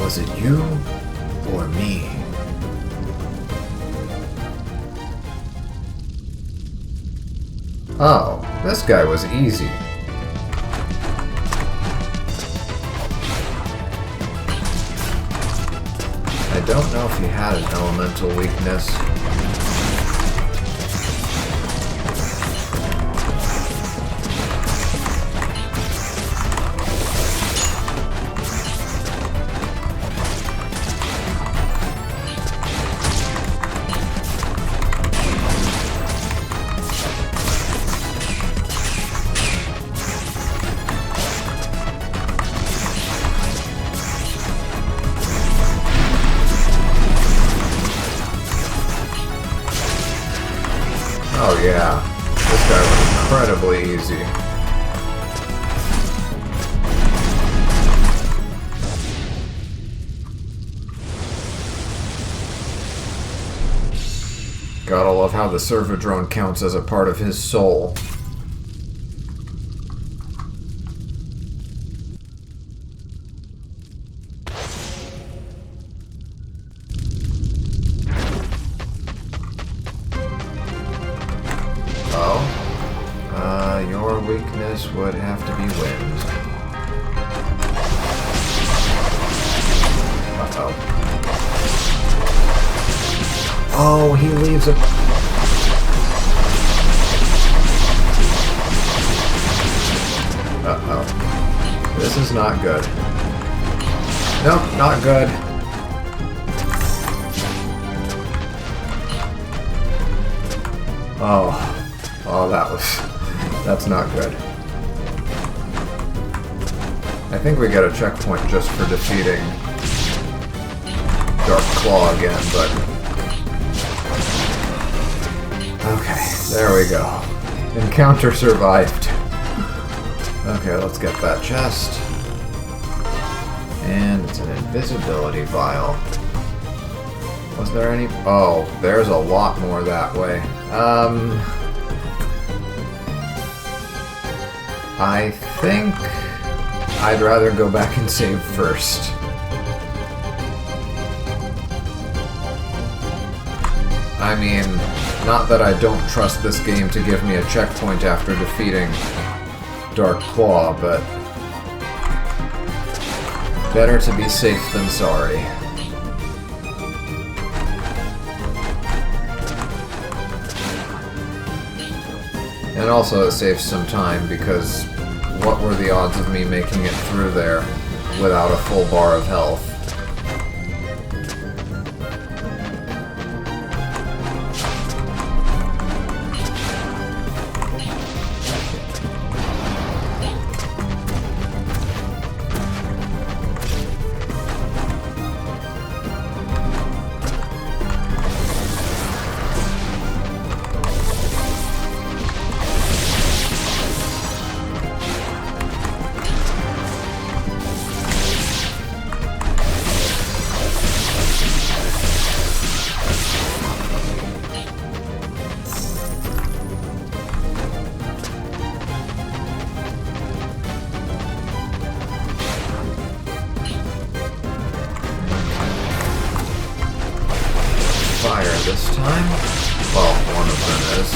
Was it you or me? Oh, this guy was easy. I don't know if he had an elemental weakness. Oh yeah, this guy was incredibly easy. Gotta love how the servodrone counts as a part of his soul. Your weakness would have to be wind. Uh-oh. Oh, he leaves a... Uh-oh. This is not good. Nope, not good. Oh, that was... That's not good. I think we get a checkpoint just for defeating Dark Claw again, but... Okay, there we go. Encounter survived. Okay, let's get that chest. And it's an invisibility vial. Was there any... Oh, there's a lot more that way. I think I'd rather go back and save first. I mean, not that I don't trust this game to give me a checkpoint after defeating Dark Claw, but better to be safe than sorry. And also it saves some time, because what were the odds of me making it through there without a full bar of health? This time? Well, one of them is.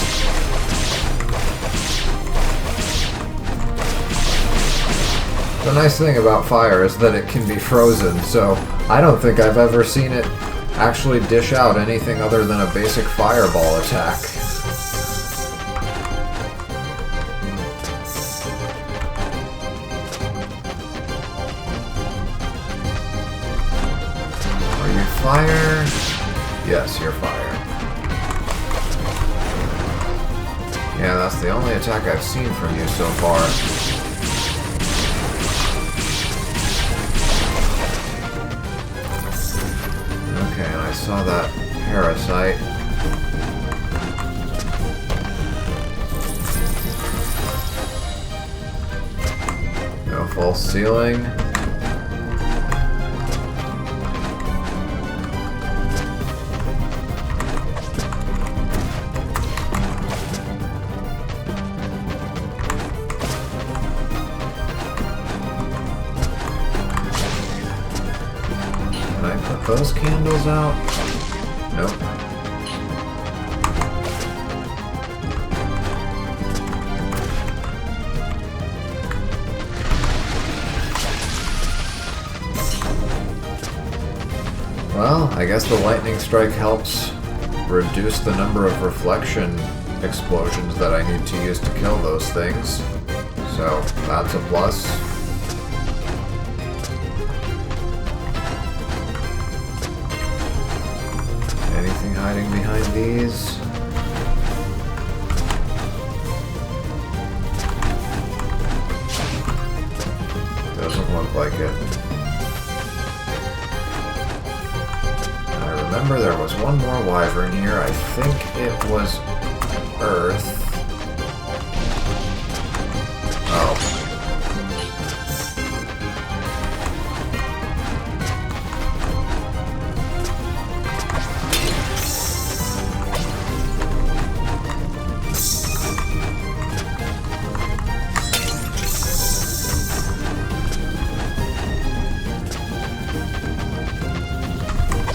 The nice thing about fire is that it can be frozen, so I don't think I've ever seen it actually dish out anything other than a basic fireball attack. Are you fire? Yes, you're fire. Yeah, that's the only attack I've seen from you so far. Okay, and I saw that parasite. No false ceiling. Those candles out? Nope. Well, I guess the lightning strike helps reduce the number of reflection explosions that I need to use to kill those things. So, that's a plus. Anything hiding behind these? Doesn't look like it. I remember there was one more wyvern here. I think it was Earth. Oh.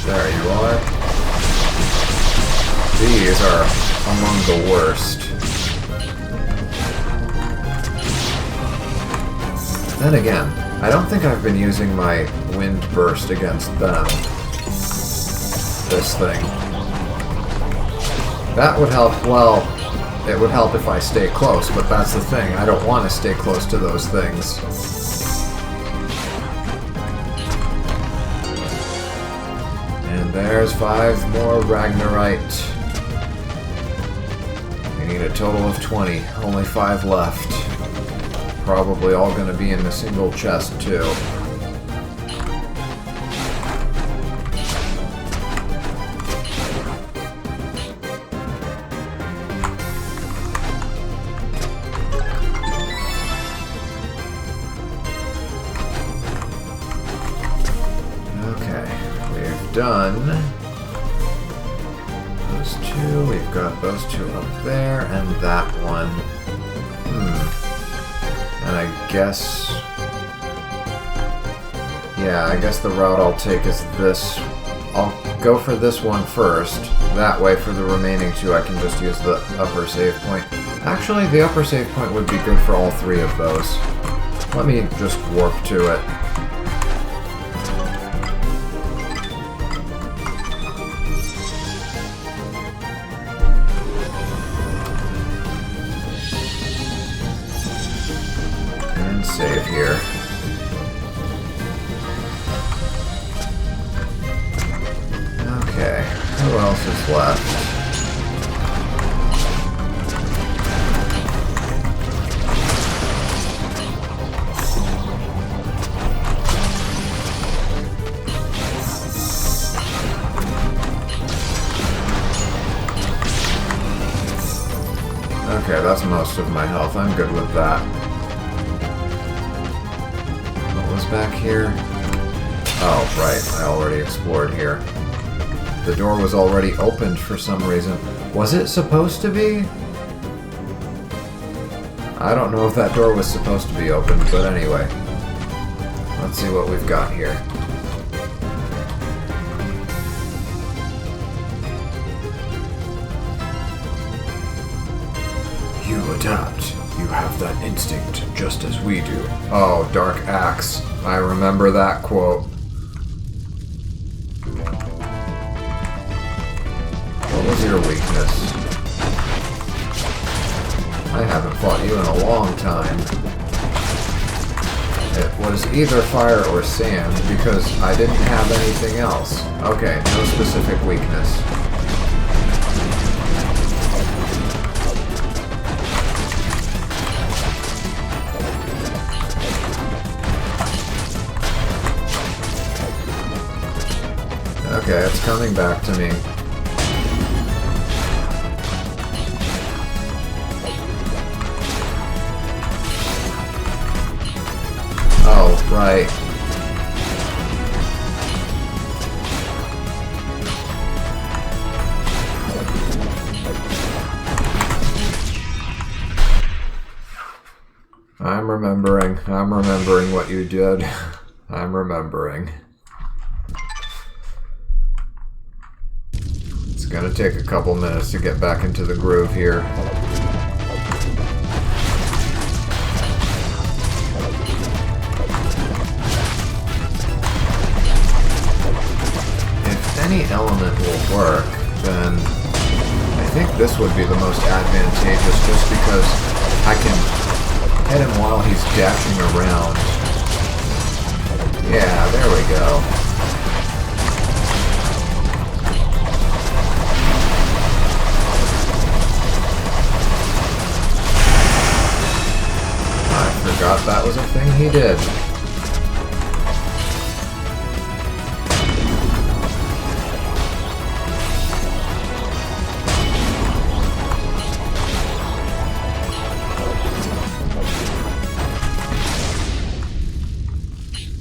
There you are. These are among the worst. Then again, I don't think I've been using my wind burst against them. This thing. That would help, well, it would help if I stay close, but that's the thing. I don't want to stay close to those things. There's 5 more Ragnarite. We need a total of 20. Only 5 left. Probably all going to be in a single chest, too. Done. Those 2, we've got those 2 up there, and that one. And I guess Yeah, I guess the route I'll take is this. I'll go for this one first. That way, for the remaining two, I can just use the upper save point. Actually, the upper save point would be good for all three of those. Let me just warp to it. And save here. Okay, who else is left? Okay, that's most of my health. I'm good with that. What was back here? Oh, right. I already explored here. The door was already opened for some reason. Was it supposed to be? I don't know if that door was supposed to be opened, but anyway. Let's see what we've got here. You adapt. You have that instinct just as we do. Oh, Dark Axe. I remember that quote. What was your weakness? I haven't fought you in a long time. It was either fire or sand, because I didn't have anything else. Okay, no specific weakness. Okay, it's coming back to me. Oh, right. I'm remembering what you did. I'm remembering. It's gonna take a couple minutes to get back into the groove here. If any element will work, then I think this would be the most advantageous, just because I can hit him while he's dashing around. Yeah, there we go. I forgot that was a thing he did.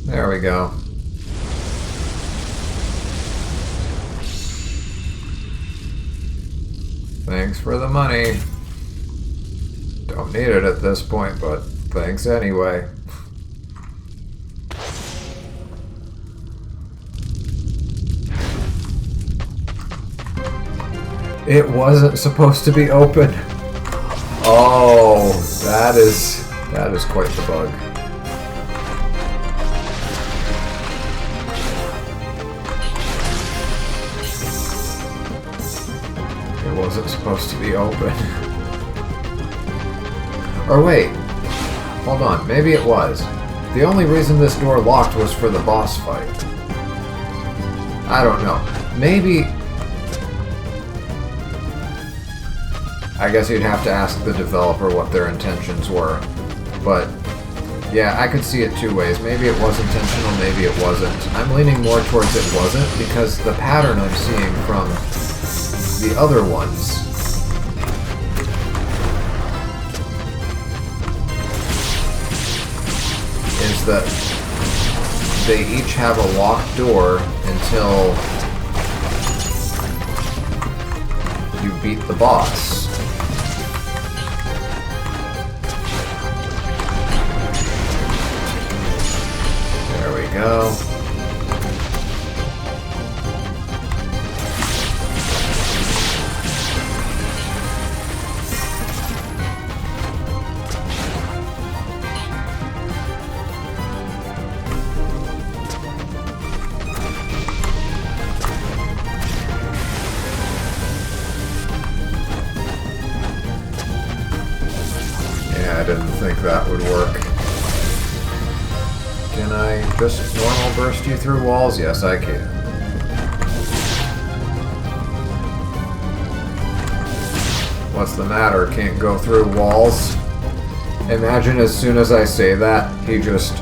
There we go. Thanks for the money. Don't need it at this point, but thanks anyway. It wasn't supposed to be open. Oh, that is quite the bug. It wasn't supposed to be open. Or wait, hold on, maybe it was. The only reason this door locked was for the boss fight. I don't know. Maybe... I guess you'd have to ask the developer what their intentions were. But, yeah, I could see it two ways. Maybe it was intentional, maybe it wasn't. I'm leaning more towards it wasn't, because the pattern I'm seeing from the other ones is that they each have a locked door until you beat the boss. There we go. that would work. Can I just normal burst you through walls? Yes, I can. What's the matter? Can't go through walls? Imagine as soon as I say that, he just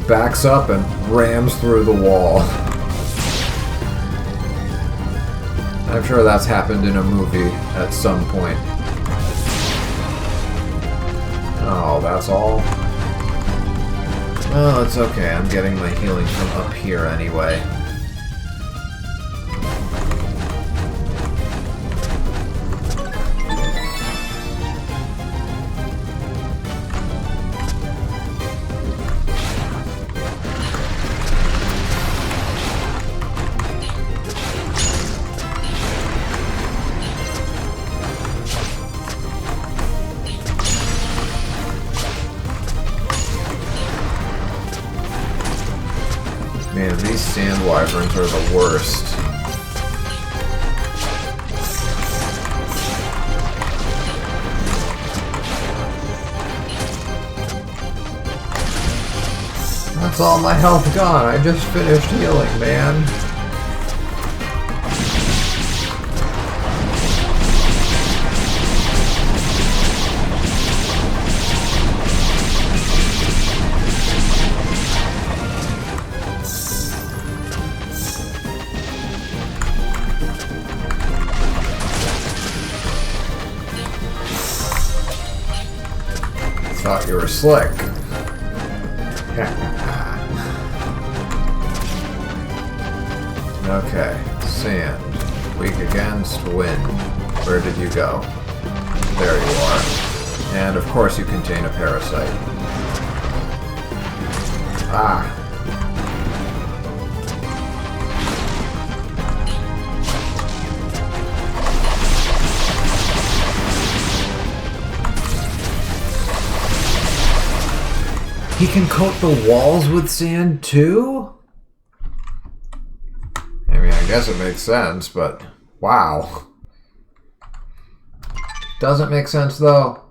backs up and rams through the wall. I'm sure that's happened in a movie at some point. Oh, that's all? Well, it's okay. I'm getting my healing from up here anyway. Man, these sand wyverns are the worst. That's all my health gone. I just finished healing, man. Thought you were slick. Okay, sand. Weak against wind. Where did you go? There you are. And of course you contain a parasite. Ah. He can coat the walls with sand too? I mean, I guess it makes sense, but wow. Doesn't make sense though.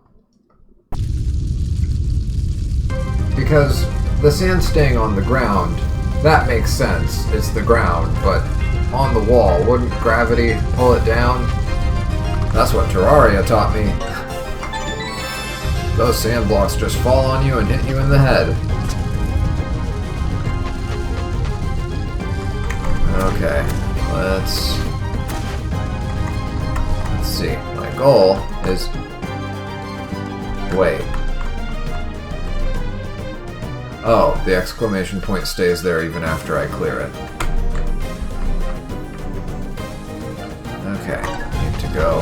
Because the sand staying on the ground, that makes sense. It's the ground, but on the wall, wouldn't gravity pull it down? That's what Terraria taught me. Those sand blocks just fall on you and hit you in the head. Okay, let's see. My goal is... Wait. Oh, the exclamation point stays there even after I clear it. Okay, need to go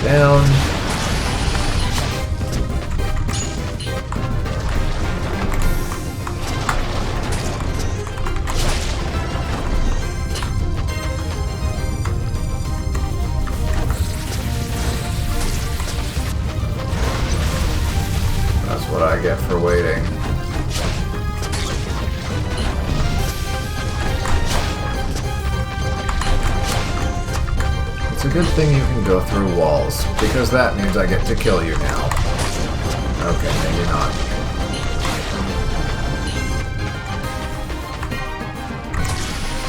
down. What I get for waiting. It's a good thing you can go through walls, because that means I get to kill you now. Okay, maybe not.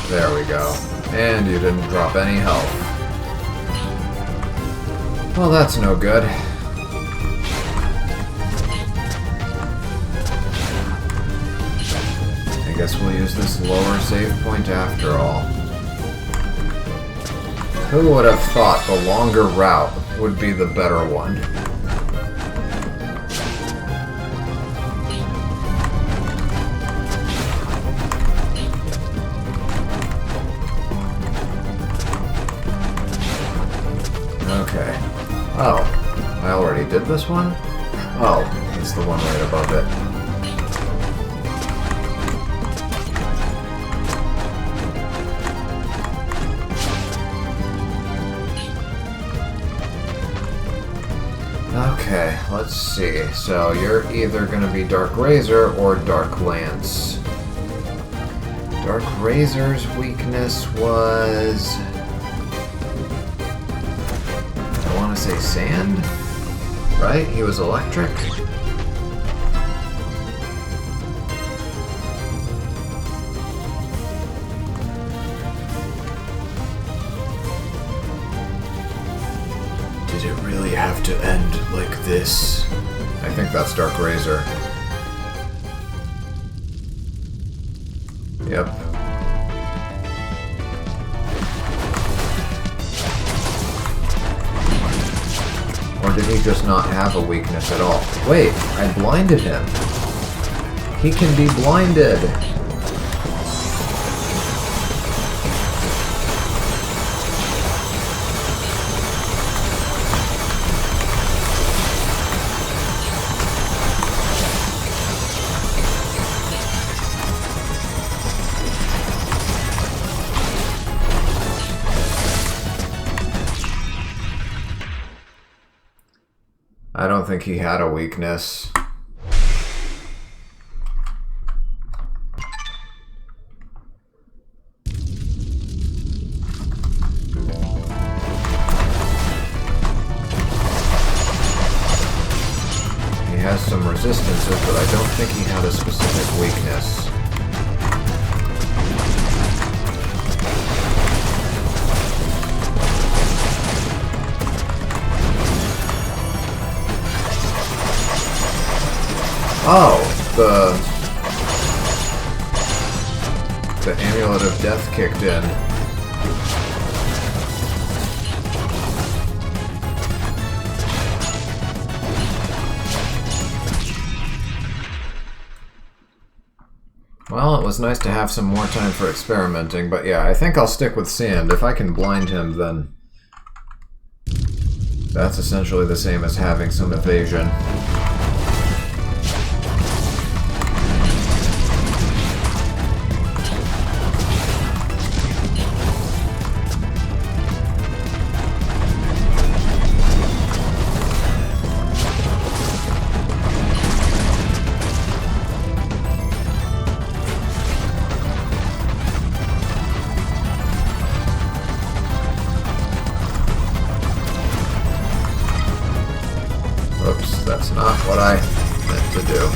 There we go. And you didn't drop any health. Well, that's no good. I guess we'll use this lower save point after all. Who would have thought the longer route would be the better one? Okay. Oh, I already did this one? Oh, it's the one right above it. Okay, let's see. So you're either going to be Dark Razor or Dark Lance. Dark Razor's weakness was... I want to say sand? Right? He was electric? this? I think that's Dark Razor. Yep. Or did he just not have a weakness at all? Wait, I blinded him. He can be blinded. I don't think he had a weakness. He has some resistances, but I don't think he had a specific weakness. Oh, the Amulet of Death kicked in. Well, it was nice to have some more time for experimenting, but yeah, I think I'll stick with Sand. If I can blind him, then that's essentially the same as having some evasion. Oops, that's not what I meant to do.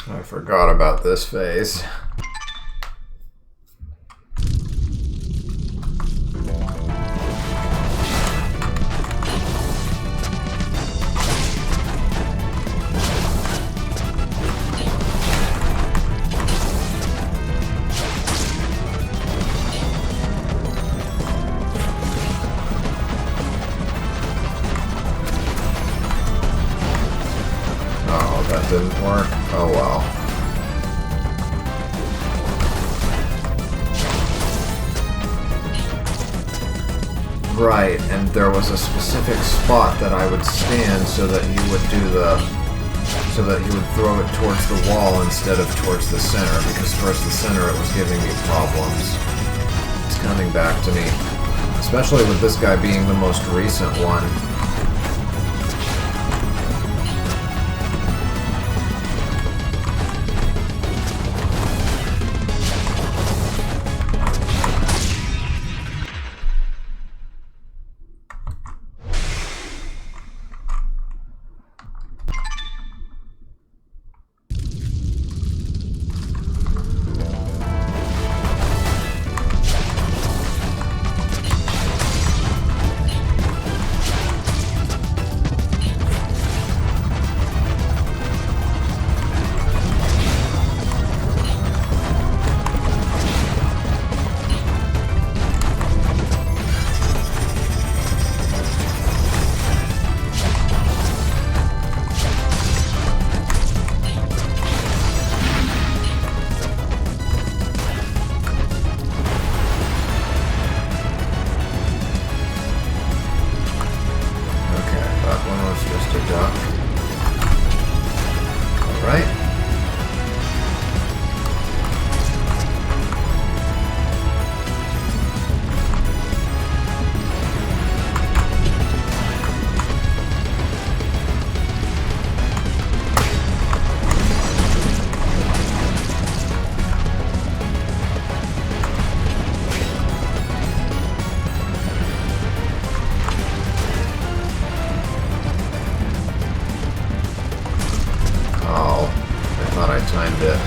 I forgot about this phase. Oh, that didn't work. Oh well. Right, and there was a specific spot that I would stand so that he would so that he would throw it towards the wall instead of towards the center, because towards the center it was giving me problems. It's coming back to me, especially with this guy being the most recent one. to duck. Alright. Timed it.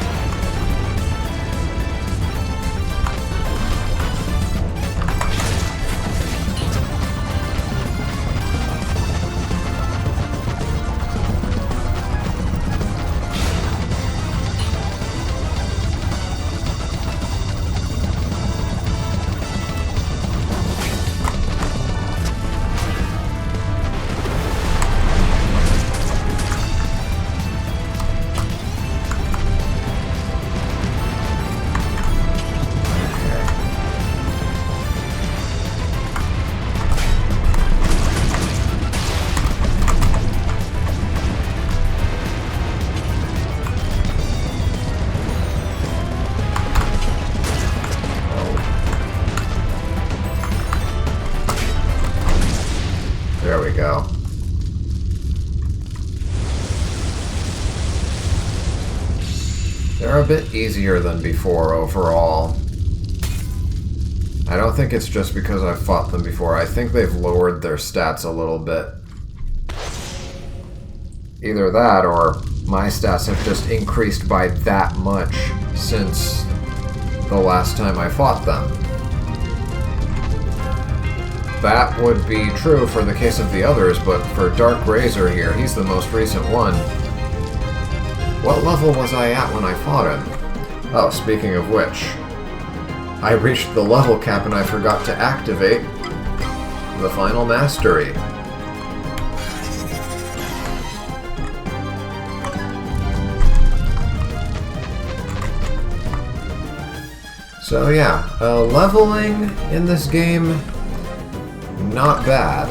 There we go. They're a bit easier than before overall. I don't think it's just because I've fought them before. I think they've lowered their stats a little bit. Either that or my stats have just increased by that much since the last time I fought them. That would be true for the case of the others, but for Dark Razor here, he's the most recent one. What level was I at when I fought him? Oh, speaking of which, I reached the level cap and I forgot to activate the final mastery. So yeah, leveling in this game, not bad.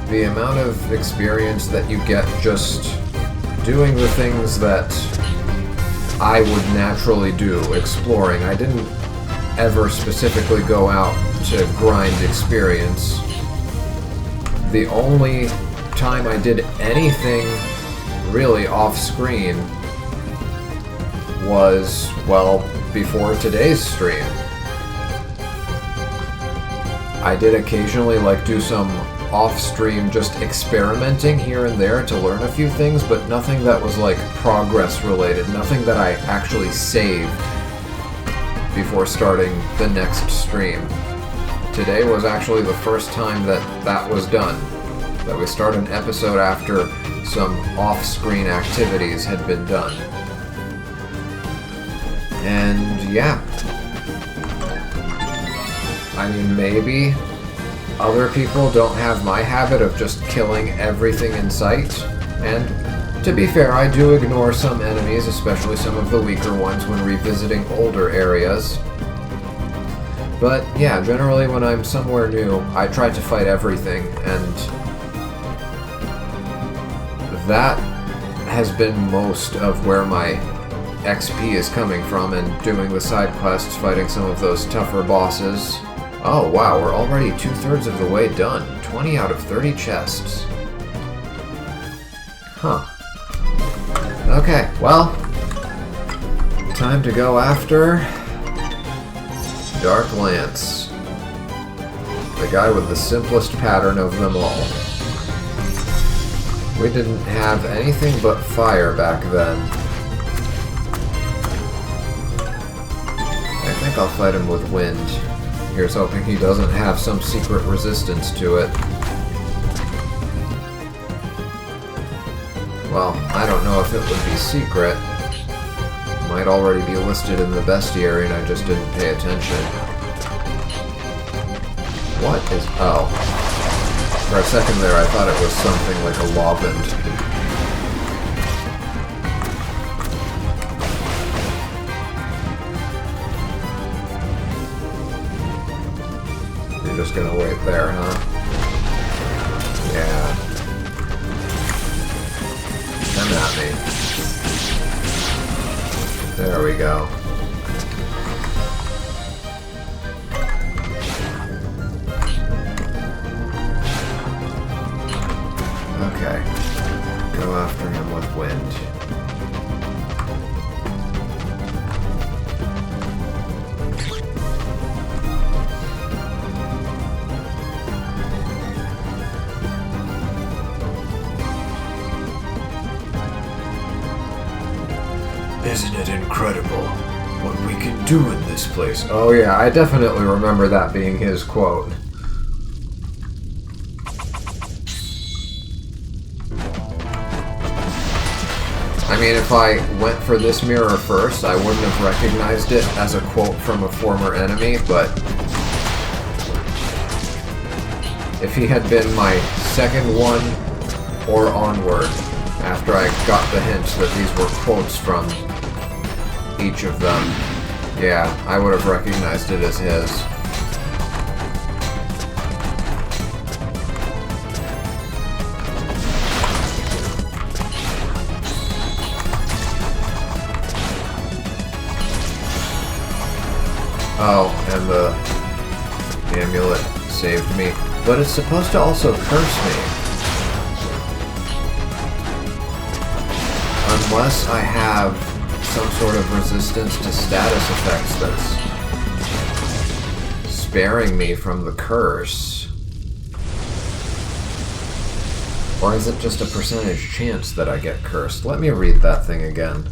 The amount of experience that you get just doing the things that I would naturally do, exploring. I didn't ever specifically go out to grind experience. The only time I did anything really off-screen was, well, before today's stream. I did occasionally do some off-stream just experimenting here and there to learn a few things, but nothing that was progress related, nothing that I actually saved before starting the next stream. Today was actually the first time that was done, that we start an episode after some off-screen activities had been done. And yeah. I mean, maybe other people don't have my habit of just killing everything in sight, and to be fair, I do ignore some enemies, especially some of the weaker ones when revisiting older areas. But yeah, generally when I'm somewhere new, I try to fight everything, and that has been most of where my XP is coming from, and doing the side quests, fighting some of those tougher bosses. Oh wow, we're already 2/3 of the way done. 20 out of 30 chests. Huh. Okay, well, time to go after Dark Lance. The guy with the simplest pattern of them all. We didn't have anything but fire back then. I think I'll fight him with wind. Here's hoping he doesn't have some secret resistance to it. Well, I don't know if it would be secret. Might already be listed in the bestiary and I just didn't pay attention. What is... oh. For a second there I thought it was something like a lobend. Just gonna wait there, huh? Yeah. we go. Okay. Go after him with wind. Isn't it incredible what we can do in this place? Oh yeah, I definitely remember that being his quote. I mean, if I went for this mirror first, I wouldn't have recognized it as a quote from a former enemy, but if he had been my second one or onward, after I got the hint that these were quotes from each of them, yeah, I would have recognized it as his. Oh, and the amulet saved me. But it's supposed to also curse me. Unless I have some sort of resistance to status effects that's sparing me from the curse. Or is it just a percentage chance that I get cursed? Let me read that thing again.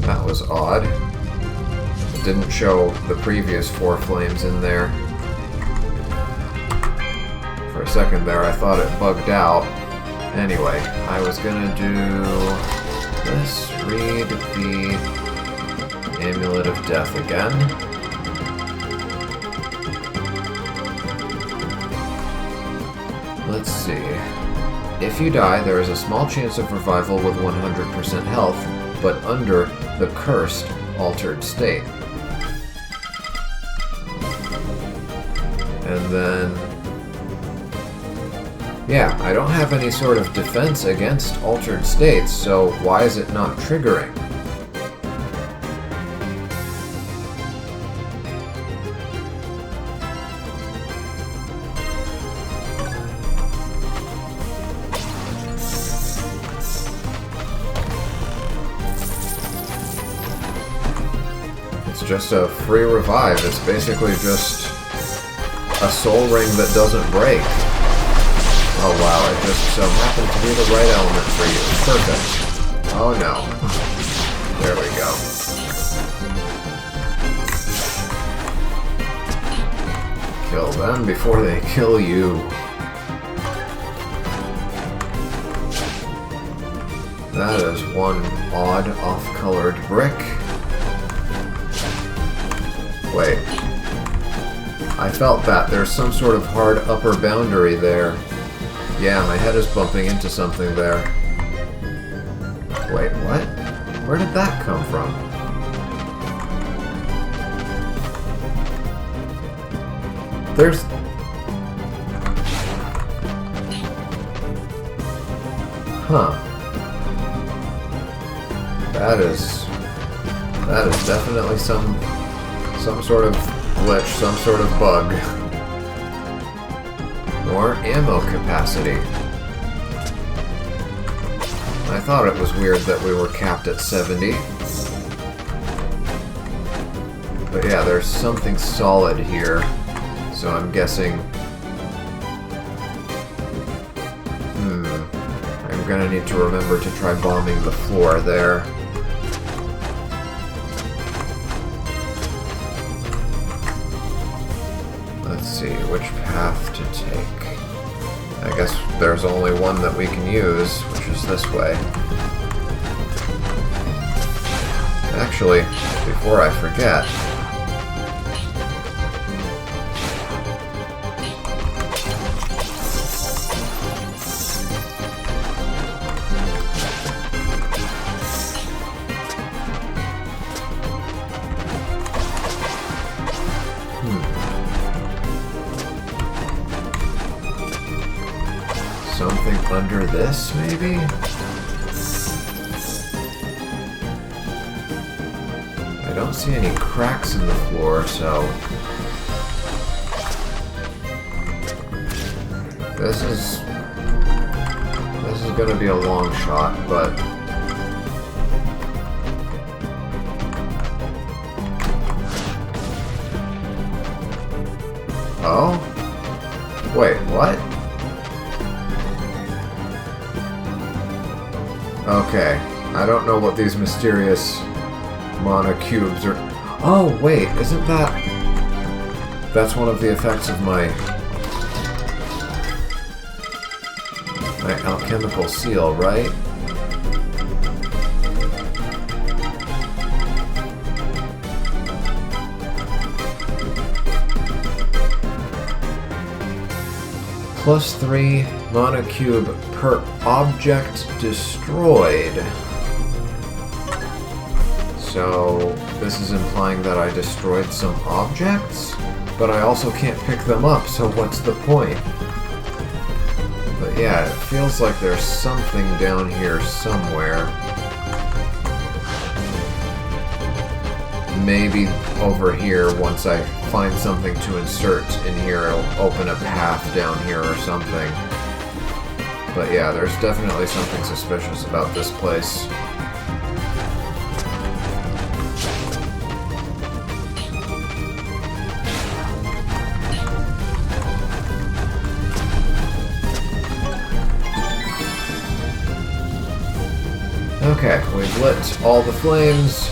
That was odd. It didn't show the previous 4 flames in there. For a second there, I thought it bugged out. Anyway, I was gonna do this. Read the Amulet of Death again. Let's see. If you die, there is a small chance of revival with 100% health, but under the cursed altered state. And then, yeah, I don't have any sort of defense against altered states, so why is it not triggering? It's just a free revive. It's basically just a soul ring that doesn't break. Oh wow, it just so happened to be the right element for you. Perfect. Oh no. There we go. Kill them before they kill you. That is one odd off-colored brick. Wait. I felt that. There's some sort of hard upper boundary there. Yeah, my head is bumping into something there. Wait, what? Where did that come from? There's... Huh. That is definitely some sort of glitch, some sort of bug. More ammo capacity. I thought it was weird that we were capped at 70. But yeah, there's something solid here. So I'm guessing... I'm gonna need to remember to try bombing the floor there. Let's see, which path to take? I guess there's only one that we can use, which is this way. Actually, before I forget... this, maybe? I don't see any cracks in the floor, so... This is gonna be a long shot, but... Oh? Wait, what? Okay, I don't know what these mysterious mana cubes are... Oh, wait, isn't that... That's one of the effects of my alchemical seal, right? +3 mana cube per object destroyed. So this is implying that I destroyed some objects, but I also can't pick them up, so what's the point? But yeah, it feels like there's something down here somewhere. Maybe over here, once I find something to insert in here, it'll open a path down here or something. But yeah, there's definitely something suspicious about this place. Okay, we've lit all the flames.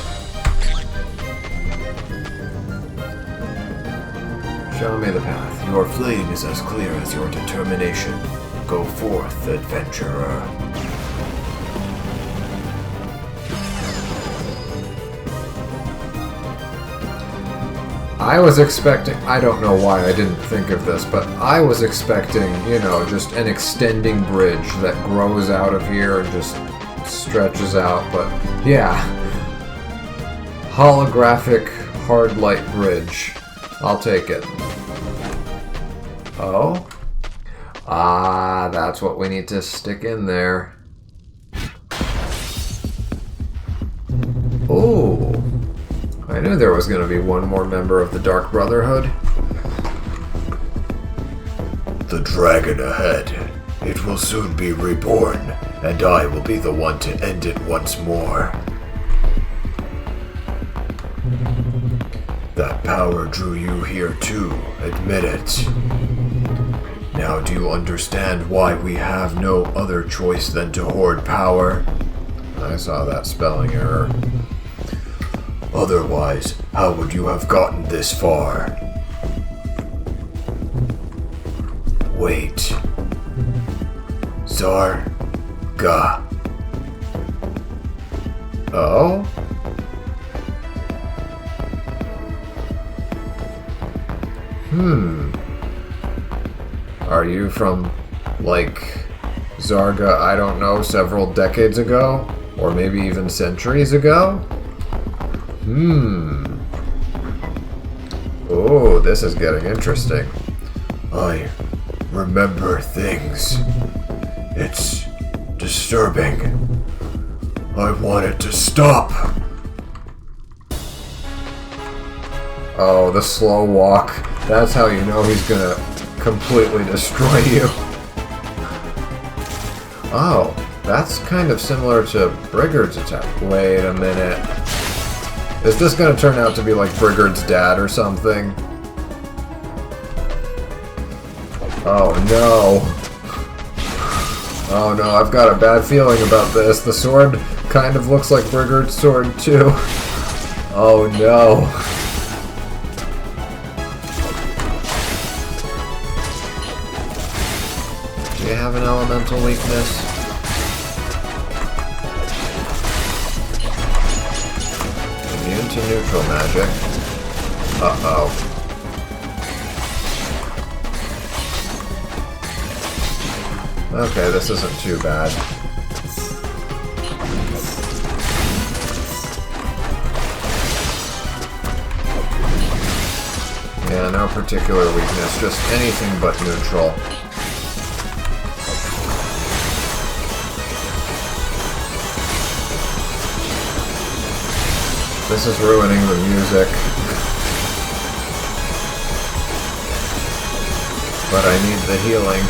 Show me the path. Your flame is as clear as your determination. Go forth, adventurer. I was expecting... I don't know why I didn't think of this, but I was expecting, you know, just an extending bridge that grows out of here and just stretches out, but yeah. Holographic hard light bridge. I'll take it. Oh? Ah, that's what we need to stick in there. Ooh. I knew there was going to be one more member of the Dark Brotherhood. The dragon ahead. It will soon be reborn, and I will be the one to end it once more. That power drew you here too, admit it. Now do you understand why we have no other choice than to hoard power? I saw that spelling error. Otherwise, how would you have gotten this far? Wait. Zarga. Oh? Are you from, like, Zarga, I don't know, several decades ago? Or maybe even centuries ago? Oh, this is getting interesting. I remember things. It's disturbing. I want it to stop. Oh, the slow walk. That's how you know he's gonna completely destroy you. Oh, that's kind of similar to Brigard's attack. Wait a minute. Is this gonna turn out to be like Brigard's dad or something? Oh no. Oh no, I've got a bad feeling about this. The sword kind of looks like Brigard's sword too. Oh no. Do you have an elemental weakness? Immune to neutral magic. Uh-oh. Okay, this isn't too bad. Yeah, no particular weakness, just anything but neutral. This is ruining the music. But I need the healing.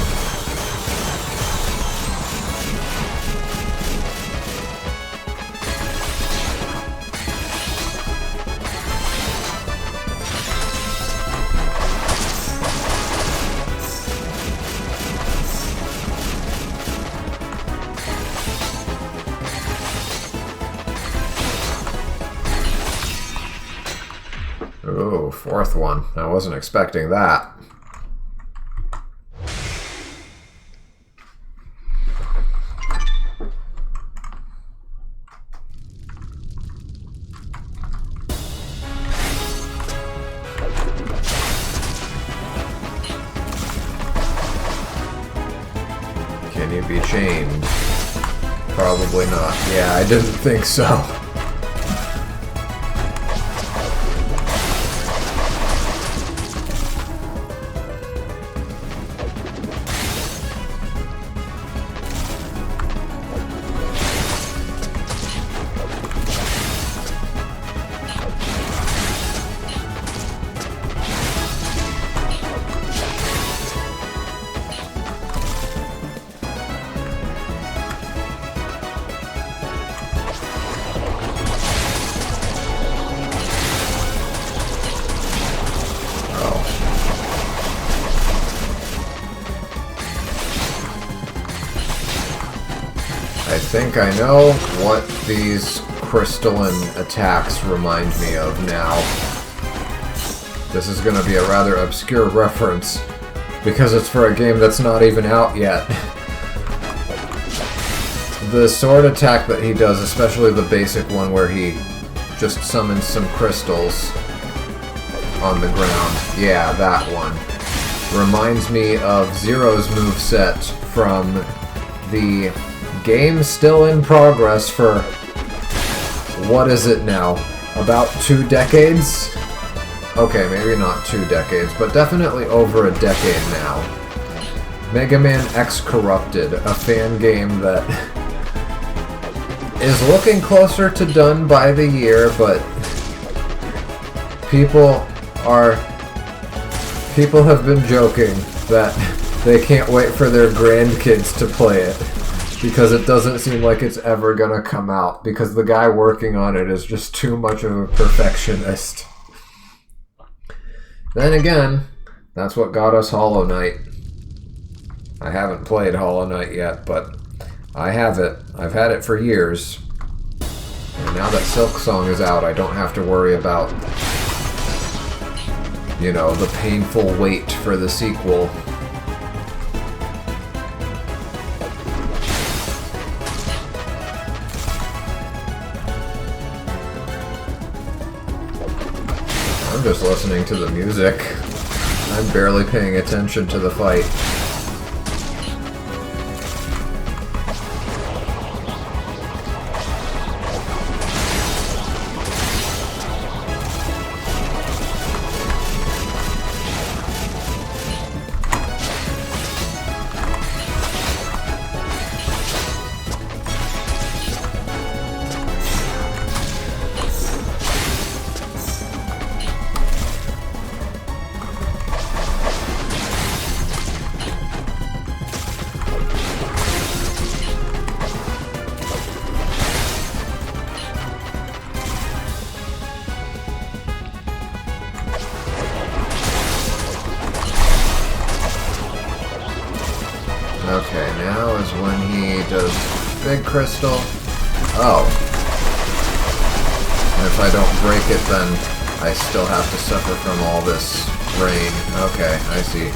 Ooh, fourth one. I wasn't expecting that. Can you be chained? Probably not. Yeah, I didn't think so. I think I know what these crystalline attacks remind me of now. This is going to be a rather obscure reference, because it's for a game that's not even out yet. The sword attack that he does, especially the basic one where he just summons some crystals on the ground. Yeah, that one. Reminds me of Zero's moveset from the game still in progress for, what is it now? About 2 decades? Okay, maybe not 2 decades, but definitely over a decade now. Mega Man X Corrupted, a fan game that is looking closer to done by the year, but people have been joking that they can't wait for their grandkids to play it, because it doesn't seem like it's ever gonna come out, because the guy working on it is just too much of a perfectionist. Then again, that's what got us Hollow Knight. I haven't played Hollow Knight yet, but I have it. I've had it for years. And now that Silk Song is out, I don't have to worry about, you know, the painful wait for the sequel. I'm just listening to the music. I'm barely paying attention to the fight. Okay, now is when he does Big Crystal. Oh. And if I don't break it, then I still have to suffer from all this rain. Okay, I see.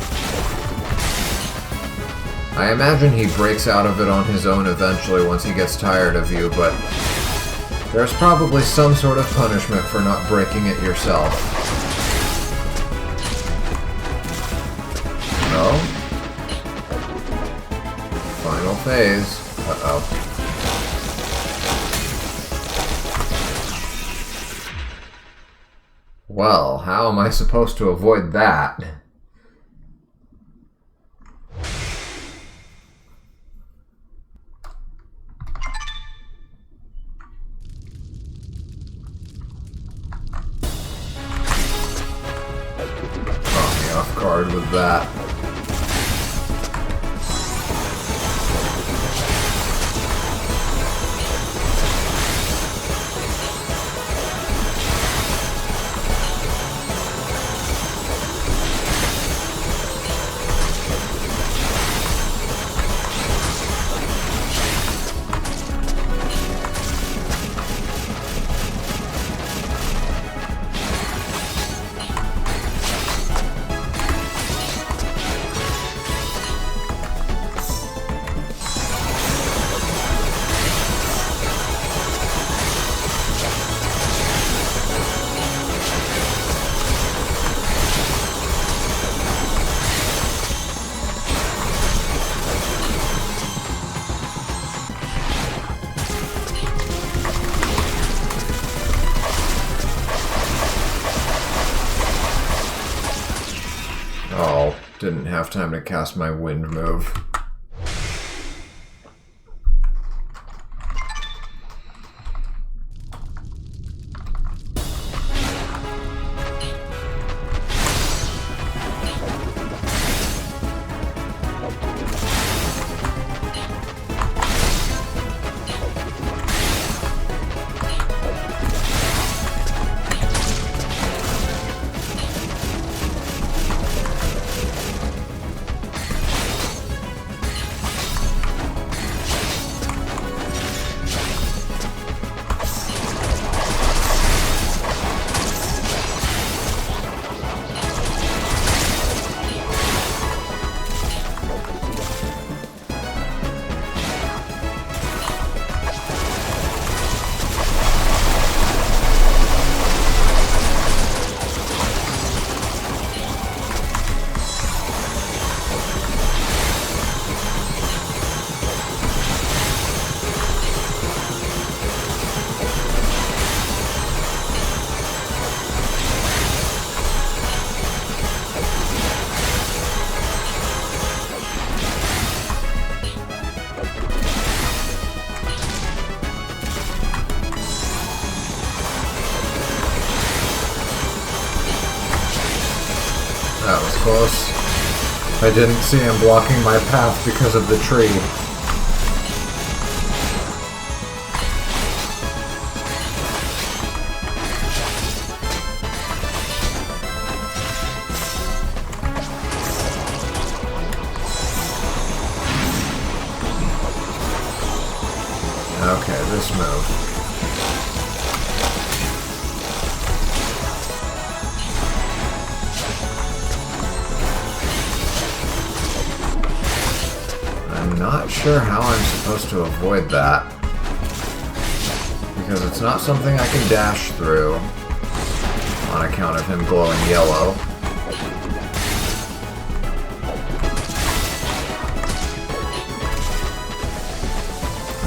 I imagine he breaks out of it on his own eventually once he gets tired of you, but there's probably some sort of punishment for not breaking it yourself. No? Final phase. Uh-oh. Well, how am I supposed to avoid that? hard with that. Oh, didn't have time to cast my wind move. That was close. I didn't see him blocking my path because of the tree. Okay, this move. I'm not sure how I'm supposed to avoid that, because it's not something I can dash through on account of him glowing yellow.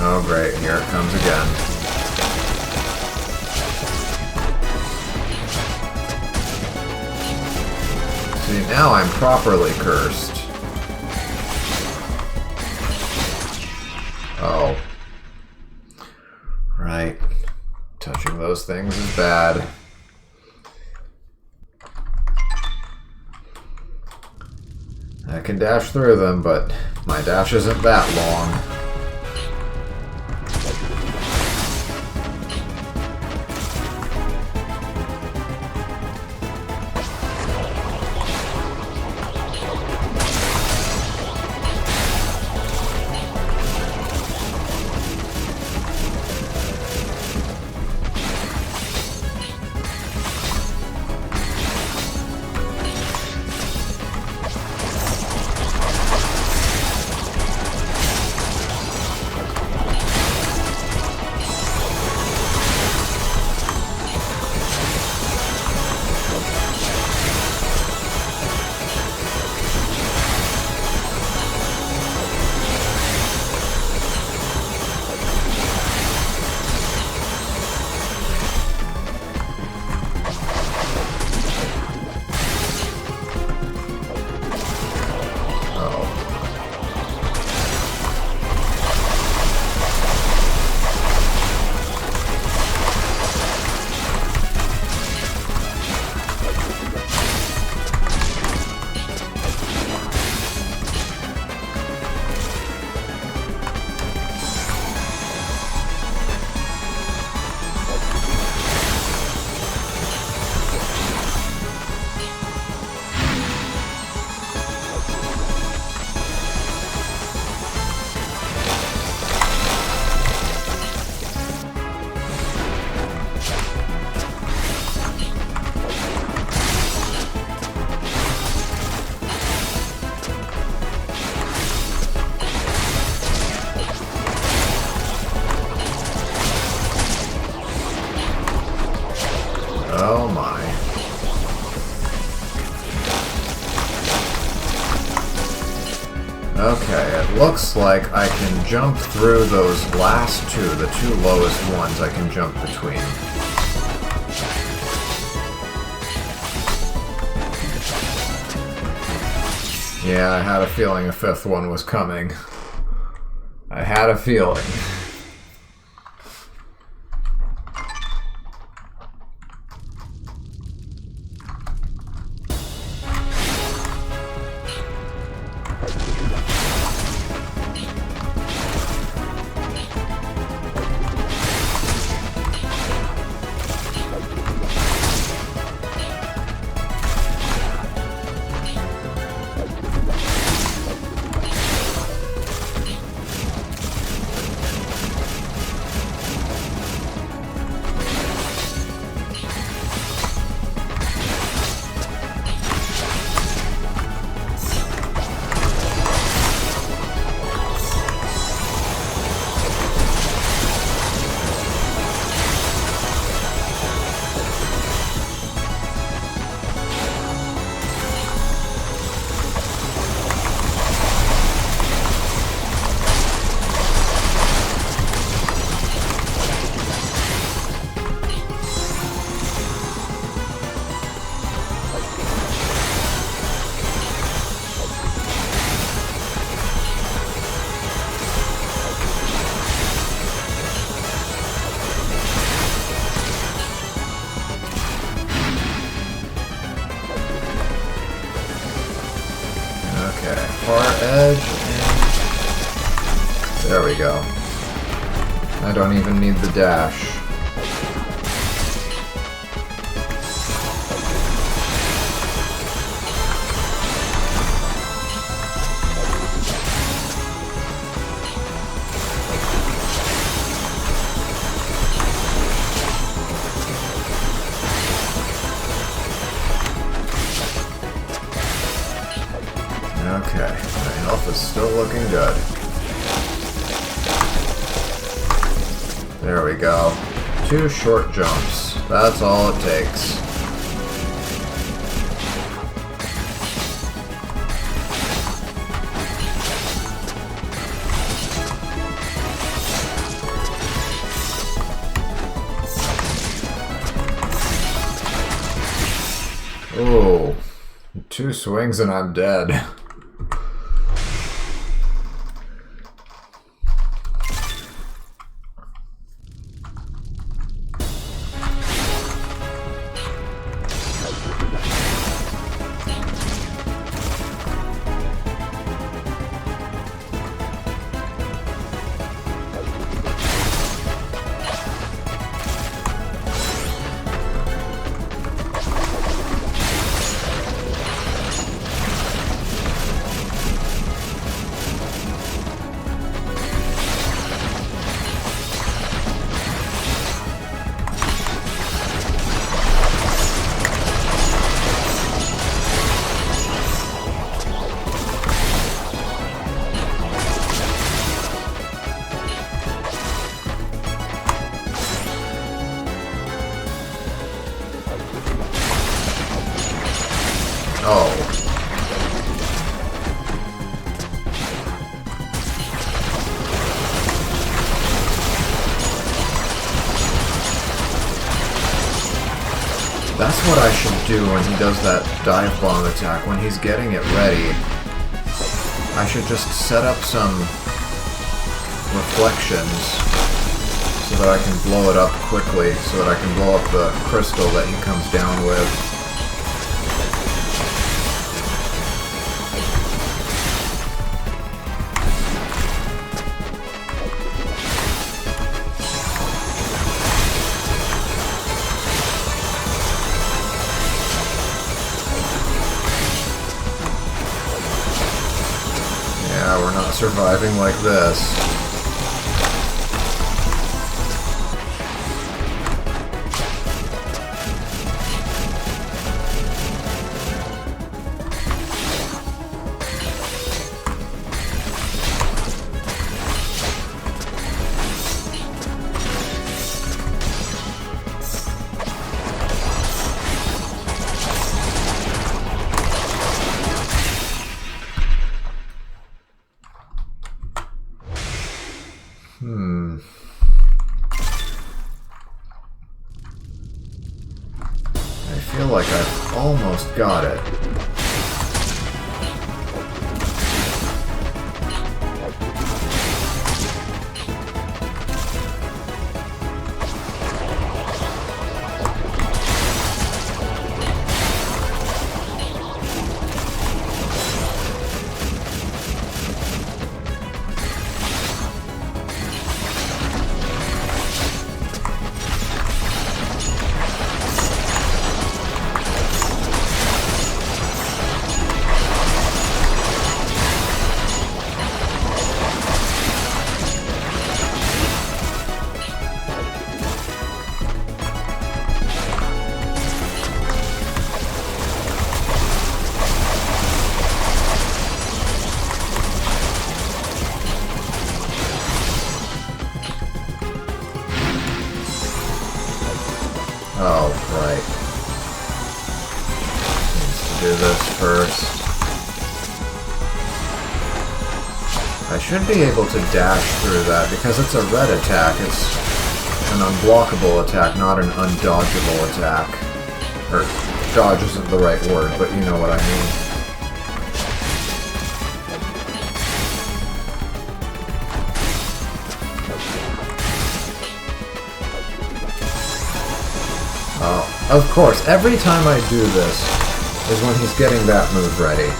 Oh great, here it comes again. See, now I'm properly cursed. Oh. Right. Touching those things is bad. I can dash through them, but my dash isn't that long. Oh my. Okay, it looks like I can jump through those last two, the two lowest ones I can jump between. Yeah, I had a feeling a fifth one was coming. I had a feeling. Edge, and there we go. I don't even need the dash. Okay, my health is still looking good. There we go. 2 short jumps. That's all it takes. Oh, 2 swings and I'm dead. Oh. That's what I should do when he does that dive bomb attack. When he's getting it ready, I should just set up some reflections so that I can blow it up quickly, so that I can blow up the crystal that he comes down with. Yeah, we're not surviving like this. like I've almost got it. Oh, right. Needs to do this first. I should be able to dash through that because it's a red attack. It's an unblockable attack, not an undodgeable attack. Or, dodge isn't the right word, but you know what I mean. Oh, of course, every time I do this is when he's getting that move ready.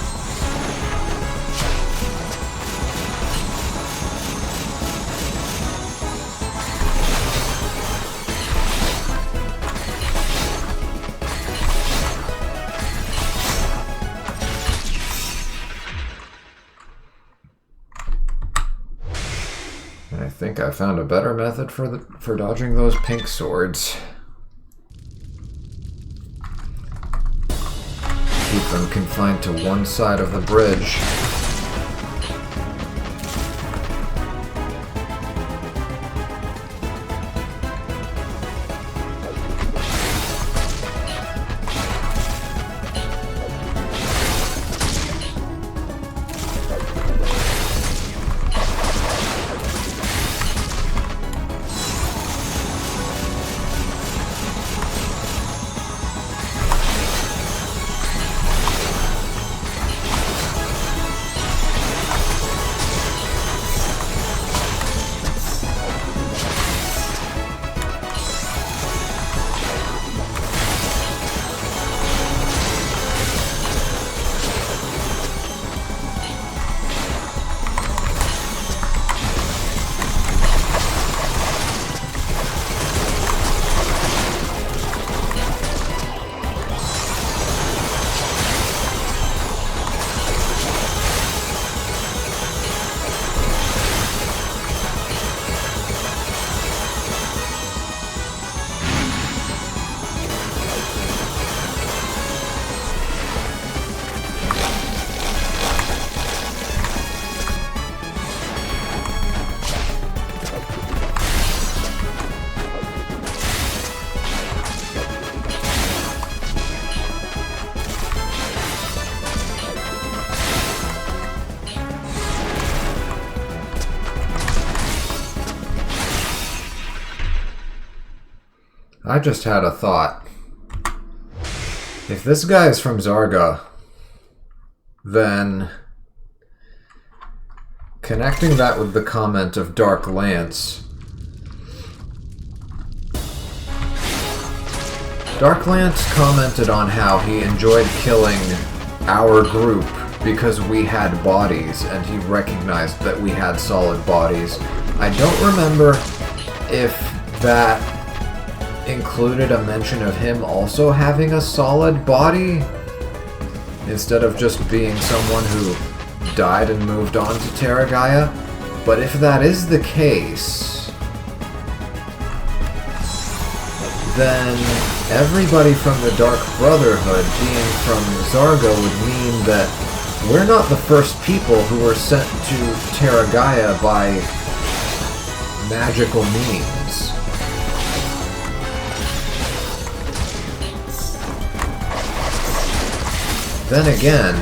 And I think I found a better method for dodging those pink swords. Keep them confined to one side of the bridge. I just had a thought. If this guy is from Zarga, then connecting that with the comment of Dark Lance, Dark Lance commented on how he enjoyed killing our group because we had bodies, and he recognized that we had solid bodies. I don't remember if that included a mention of him also having a solid body, instead of just being someone who died and moved on to Terragaia. But if that is the case, then everybody from the Dark Brotherhood being from Zarga would mean that we're not the first people who were sent to Terragaia by magical means. Then again,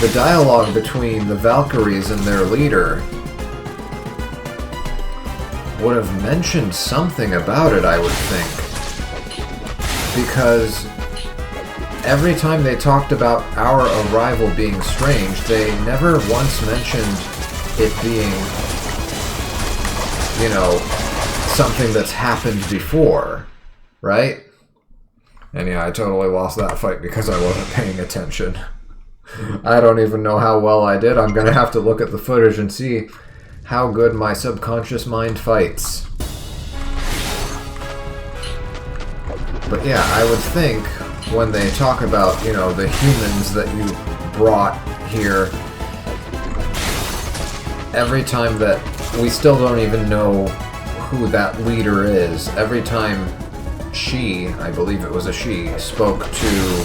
the dialogue between the Valkyries and their leader would have mentioned something about it, I would think. because every time they talked about our arrival being strange, they never once mentioned it being, you know, something that's happened before, right? And yeah, I totally lost that fight because I wasn't paying attention. I don't even know how well I did. I'm gonna have to look at the footage and see how good my subconscious mind fights. But yeah, I would think when they talk about, you know, the humans that you brought here, every time that we still don't even know who that leader is, every time she, I believe it was a she, spoke to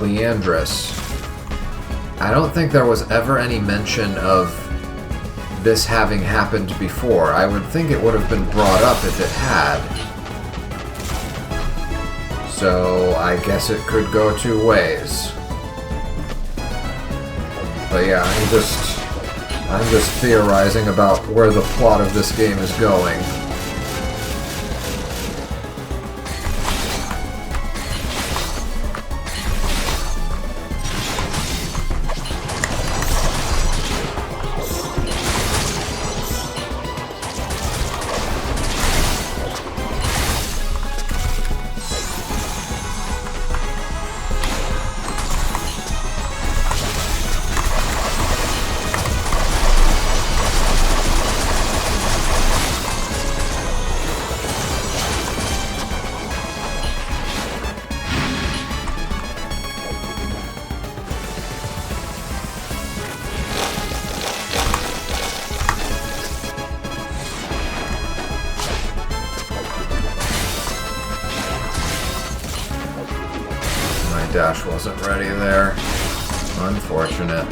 Leandris, I don't think there was ever any mention of this having happened before. I would think it would have been brought up if it had. So I guess it could go two ways. But yeah, I'm just theorizing about where the plot of this game is going. Dash wasn't ready there. Unfortunate.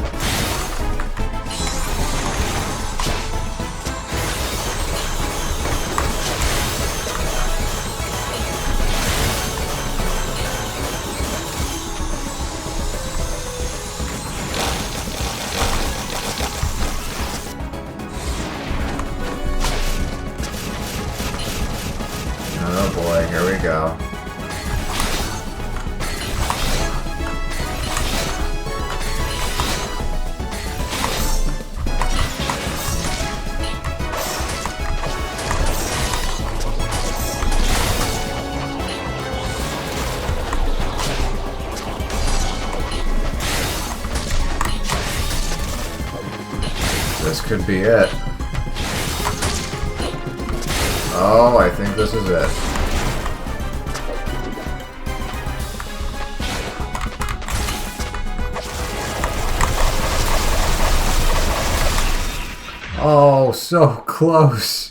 Oh boy, here we go. This could be it. Oh, I think this is it. Oh, so close.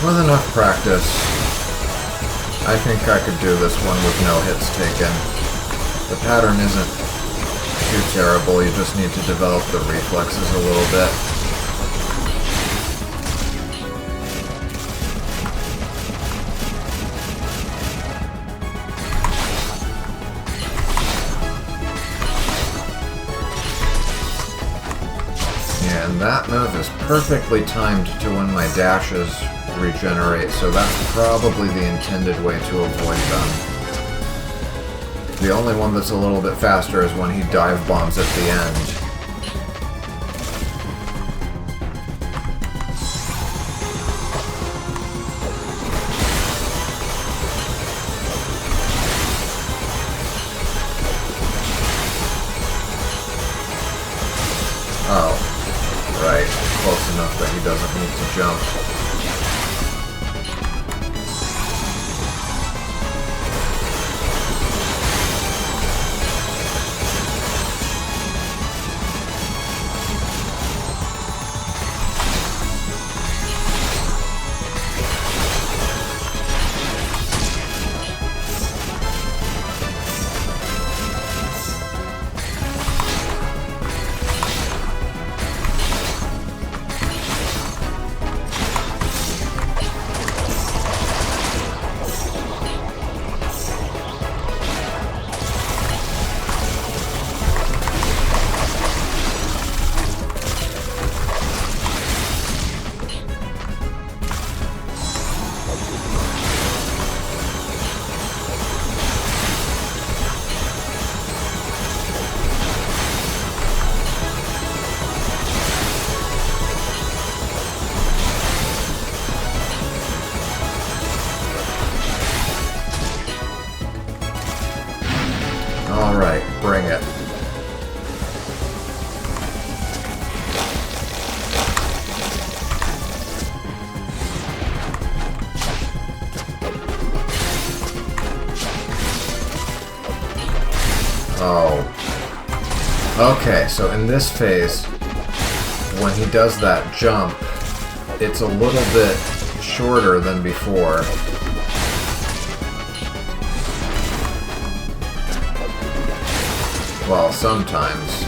With enough practice, I think I could do this one with no hits taken. The pattern isn't too terrible, you just need to develop the reflexes a little bit. Yeah, and that move is perfectly timed to when my dashes regenerate, so that's probably the intended way to avoid them. The only one that's a little bit faster is when he dive bombs at the end. Oh, right. Close enough that he doesn't need to jump. Okay, so in this phase, when he does that jump, it's a little bit shorter than before. Well, sometimes.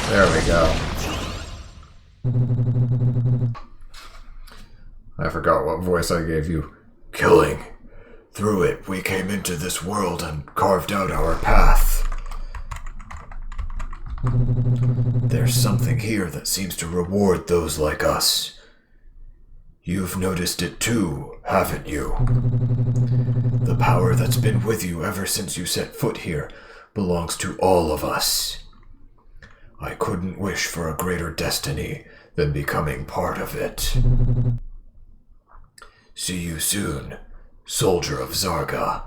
There we go. I forgot what voice I gave you. Killing. Through it, we came into this world and carved out our path. There's something here that seems to reward those like us. You've noticed it too, haven't you? The power that's been with you ever since you set foot here belongs to all of us. I couldn't wish for a greater destiny than becoming part of it. See you soon, Soldier of Zarga.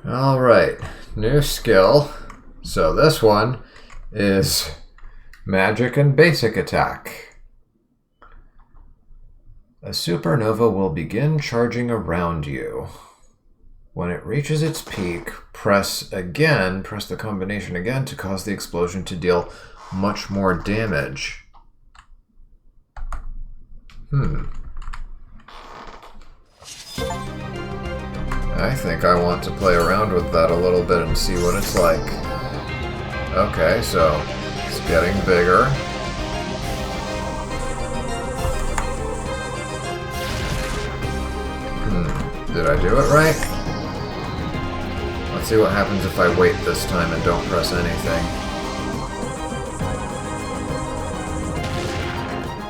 Alright, new skill. So this one is magic and basic attack. A supernova will begin charging around you. When it reaches its peak, press the combination again to cause the explosion to deal much more damage. I think I want to play around with that a little bit and see what it's like. Okay, so it's getting bigger. Did I do it right? Let's see what happens if I wait this time and don't press anything.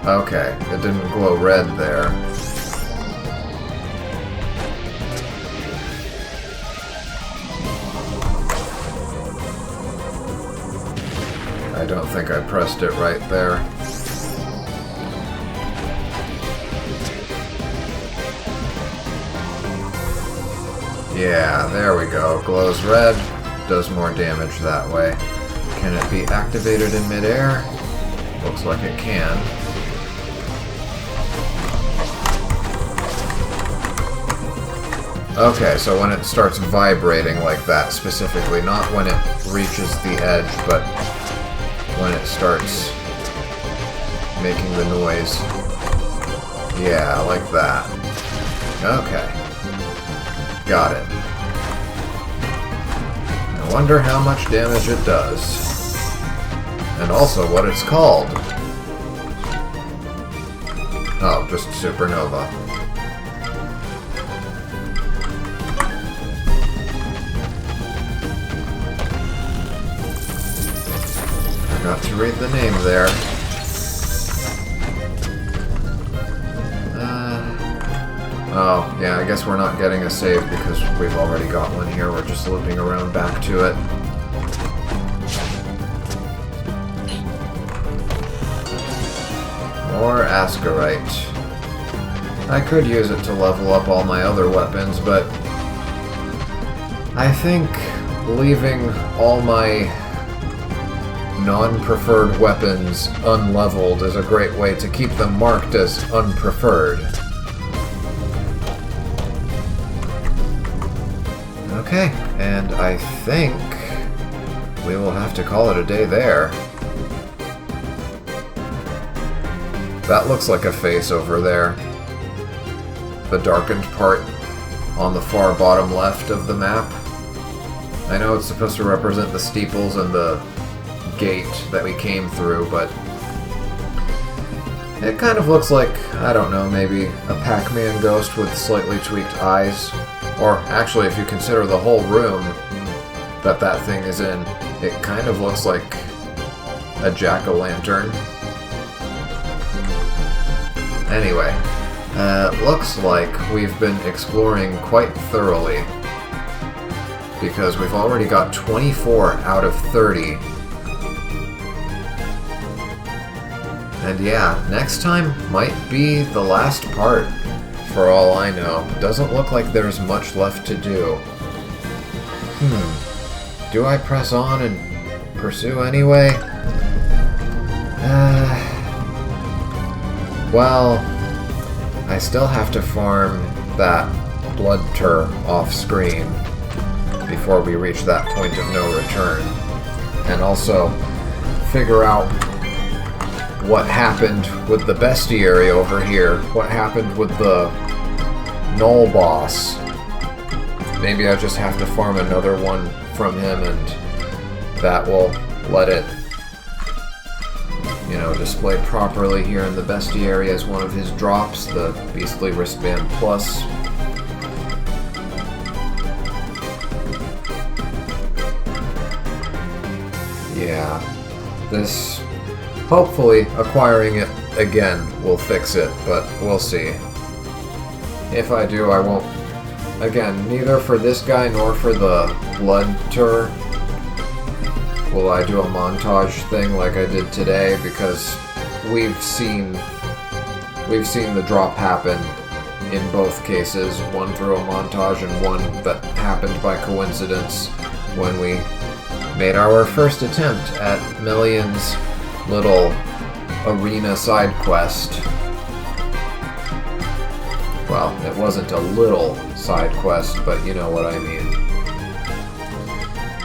Okay, it didn't glow red there. I don't think I pressed it right there. Yeah, there we go. Glows red, does more damage that way. Can it be activated in midair? Looks like it can. Okay, so when it starts vibrating like that specifically, not when it reaches the edge, but when it starts making the noise. Yeah, like that. Okay. Got it. I wonder how much damage it does. And also what it's called. Oh, just supernova. Forgot to read the name there. Oh, yeah, I guess we're not getting a save because we've already got one here. We're just looping around back to it. More Ascarite. I could use it to level up all my other weapons, but I think leaving all my non-preferred weapons unleveled is a great way to keep them marked as unpreferred. Okay, and I think we will have to call it a day there. That looks like a face over there. The darkened part on the far bottom left of the map. I know it's supposed to represent the steeples and the gate that we came through, but it kind of looks like, I don't know, maybe a Pac-Man ghost with slightly tweaked eyes. Or actually, if you consider the whole room that thing is in, it kind of looks like a jack-o'-lantern. Anyway, looks like we've been exploring quite thoroughly, because we've already got 24 out of 30. And yeah, next time might be the last part, for all I know. Doesn't look like there's much left to do. Do I press on and pursue anyway? Well, I still have to farm that blood tur off screen before we reach that point of no return. And also figure out what happened with the bestiary over here. What happened with the Null boss. Maybe I just have to farm another one from him, and that will let it, you know, display properly here in the bestiary as one of his drops, the Beastly Wristband Plus. Yeah, this, hopefully acquiring it again will fix it, but we'll see. If I do, I won't, again, neither for this guy nor for the blood tur will I do a montage thing like I did today, because we've seen the drop happen in both cases, one through a montage and one that happened by coincidence when we made our first attempt at Million's little arena side quest. Well, it wasn't a little side quest, but you know what I mean.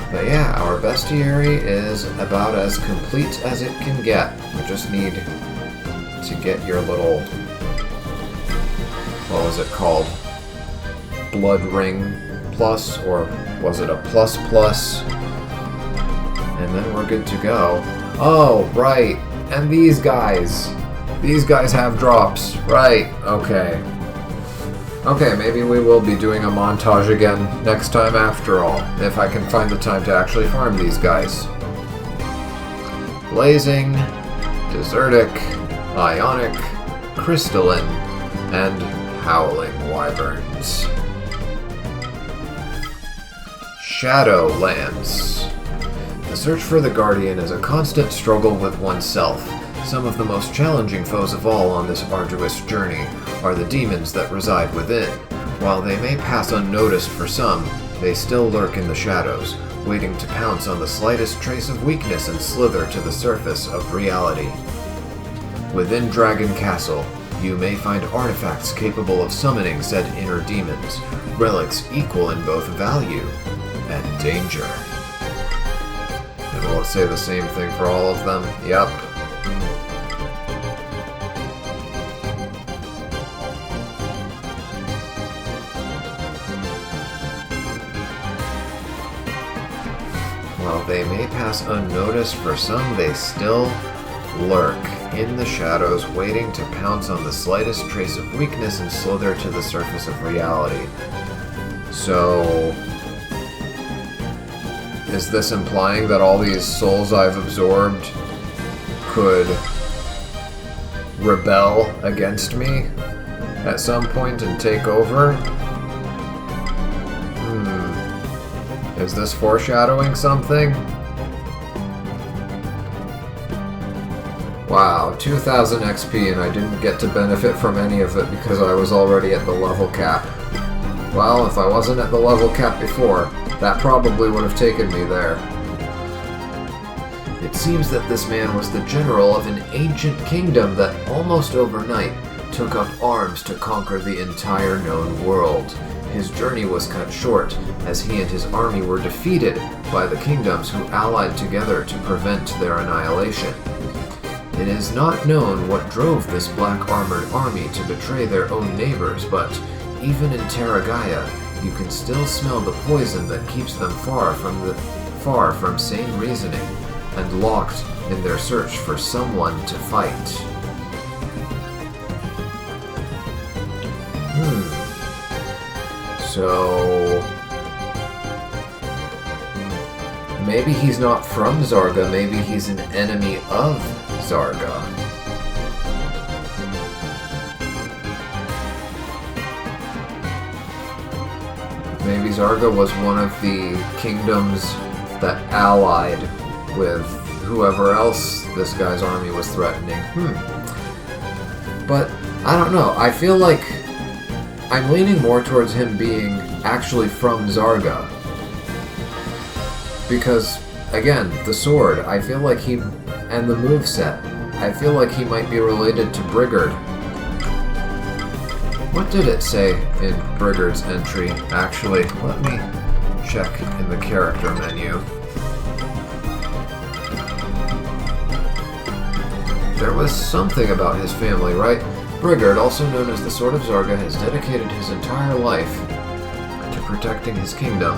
But yeah, our bestiary is about as complete as it can get. We just need to get your little, what was it called? Blood Ring Plus, or was it a plus plus? And then we're good to go. Oh, right, and these guys have drops, right, okay. Okay, maybe we will be doing a montage again next time after all, if I can find the time to actually farm these guys. Blazing, Desertic, Ionic, Crystalline, and Howling Wyverns. Shadowlands. The search for the Guardian is a constant struggle with oneself. Some of the most challenging foes of all on this arduous journey are the demons that reside within. While they may pass unnoticed for some, they still lurk in the shadows, waiting to pounce on the slightest trace of weakness and slither to the surface of reality. Within Dragon Castle, you may find artifacts capable of summoning said inner demons, relics equal in both value and danger. And will it say the same thing for all of them? Yep. While they may pass unnoticed for some, they still lurk in the shadows, waiting to pounce on the slightest trace of weakness and slither to the surface of reality. So, is this implying that all these souls I've absorbed could rebel against me at some point and take over? Is this foreshadowing something? Wow, 2000 XP and I didn't get to benefit from any of it because I was already at the level cap. Well, if I wasn't at the level cap before, that probably would have taken me there. It seems that this man was the general of an ancient kingdom that almost overnight took up arms to conquer the entire known world. His journey was cut short, as he and his army were defeated by the kingdoms who allied together to prevent their annihilation. It is not known what drove this black-armored army to betray their own neighbors, but even in Terragaya, you can still smell the poison that keeps them far from sane reasoning, and locked in their search for someone to fight. So, maybe he's not from Zarga, maybe he's an enemy of Zarga. Maybe Zarga was one of the kingdoms that allied with whoever else this guy's army was threatening. But, I don't know. I feel like I'm leaning more towards him being actually from Zarga. Because, again, the sword, I feel like he... and the moveset, I feel like he might be related to Brigard. What did it say in Brigard's entry? Actually, let me check in the character menu. There was something about his family, right? Brigard, also known as the Sword of Zarga, has dedicated his entire life to protecting his kingdom.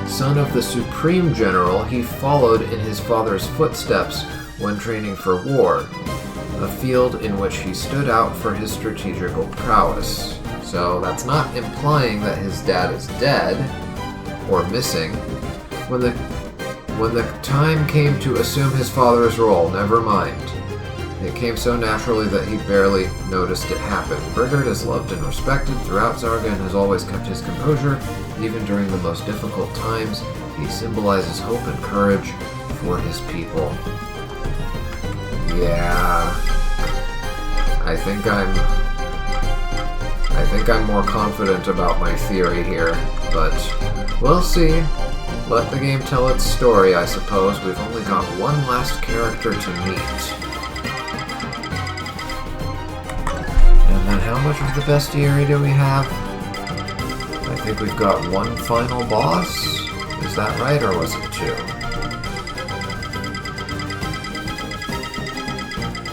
Son of the Supreme General, he followed in his father's footsteps when training for war, a field in which he stood out for his strategical prowess. So that's not implying that his dad is dead or missing. When the time came to assume his father's role, never mind. It came so naturally that he barely noticed it happen. Brigard is loved and respected throughout Zarga and has always kept his composure, even during the most difficult times. He symbolizes hope and courage for his people. Yeah, I think I'm more confident about my theory here, but we'll see. Let the game tell its story, I suppose. We've only got one last character to meet. And then how much of the bestiary do we have? I think we've got one final boss. Is that right, or was it two?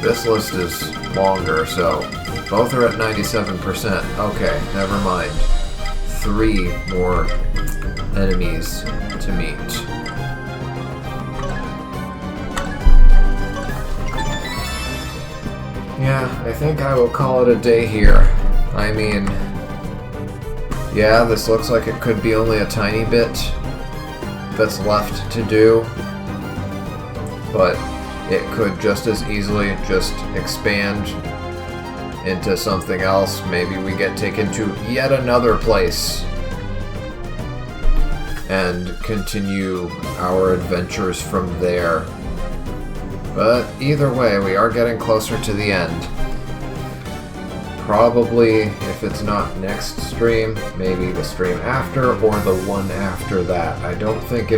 This list is longer, so both are at 97%. Okay, never mind. 3 more enemies to meet. Yeah, I think I will call it a day here. I mean, yeah, this looks like it could be only a tiny bit that's left to do, but it could just as easily just expand into something else. Maybe we get taken to yet another place and continue our adventures from there. But either way, we are getting closer to the end. Probably, if it's not next stream, maybe the stream after or the one after that. I don't think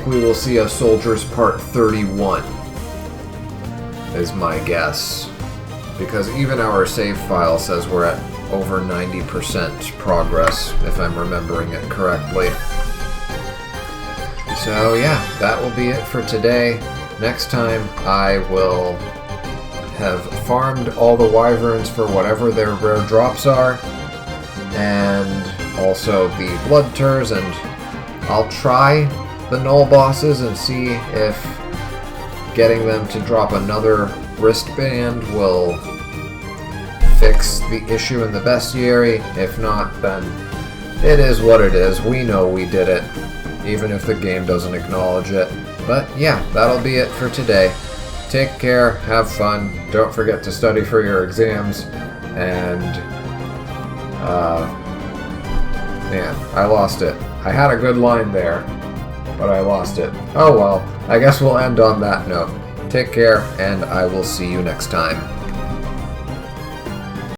we will see a Souldiers Part 31, is my guess. Because even our save file says we're at over 90% progress, if I'm remembering it correctly. So yeah, that will be it for today. Next time I will have farmed all the wyverns for whatever their rare drops are, and also the blood turs, and I'll try the null bosses and see if getting them to drop another wristband will fix the issue in the bestiary. If not, then it is what it is. We know we did it, even if the game doesn't acknowledge it. But yeah, that'll be it for today. Take care, have fun, don't forget to study for your exams, and man, I lost it. I had a good line there, but I lost it. Oh well, I guess we'll end on that note. Take care, and I will see you next time.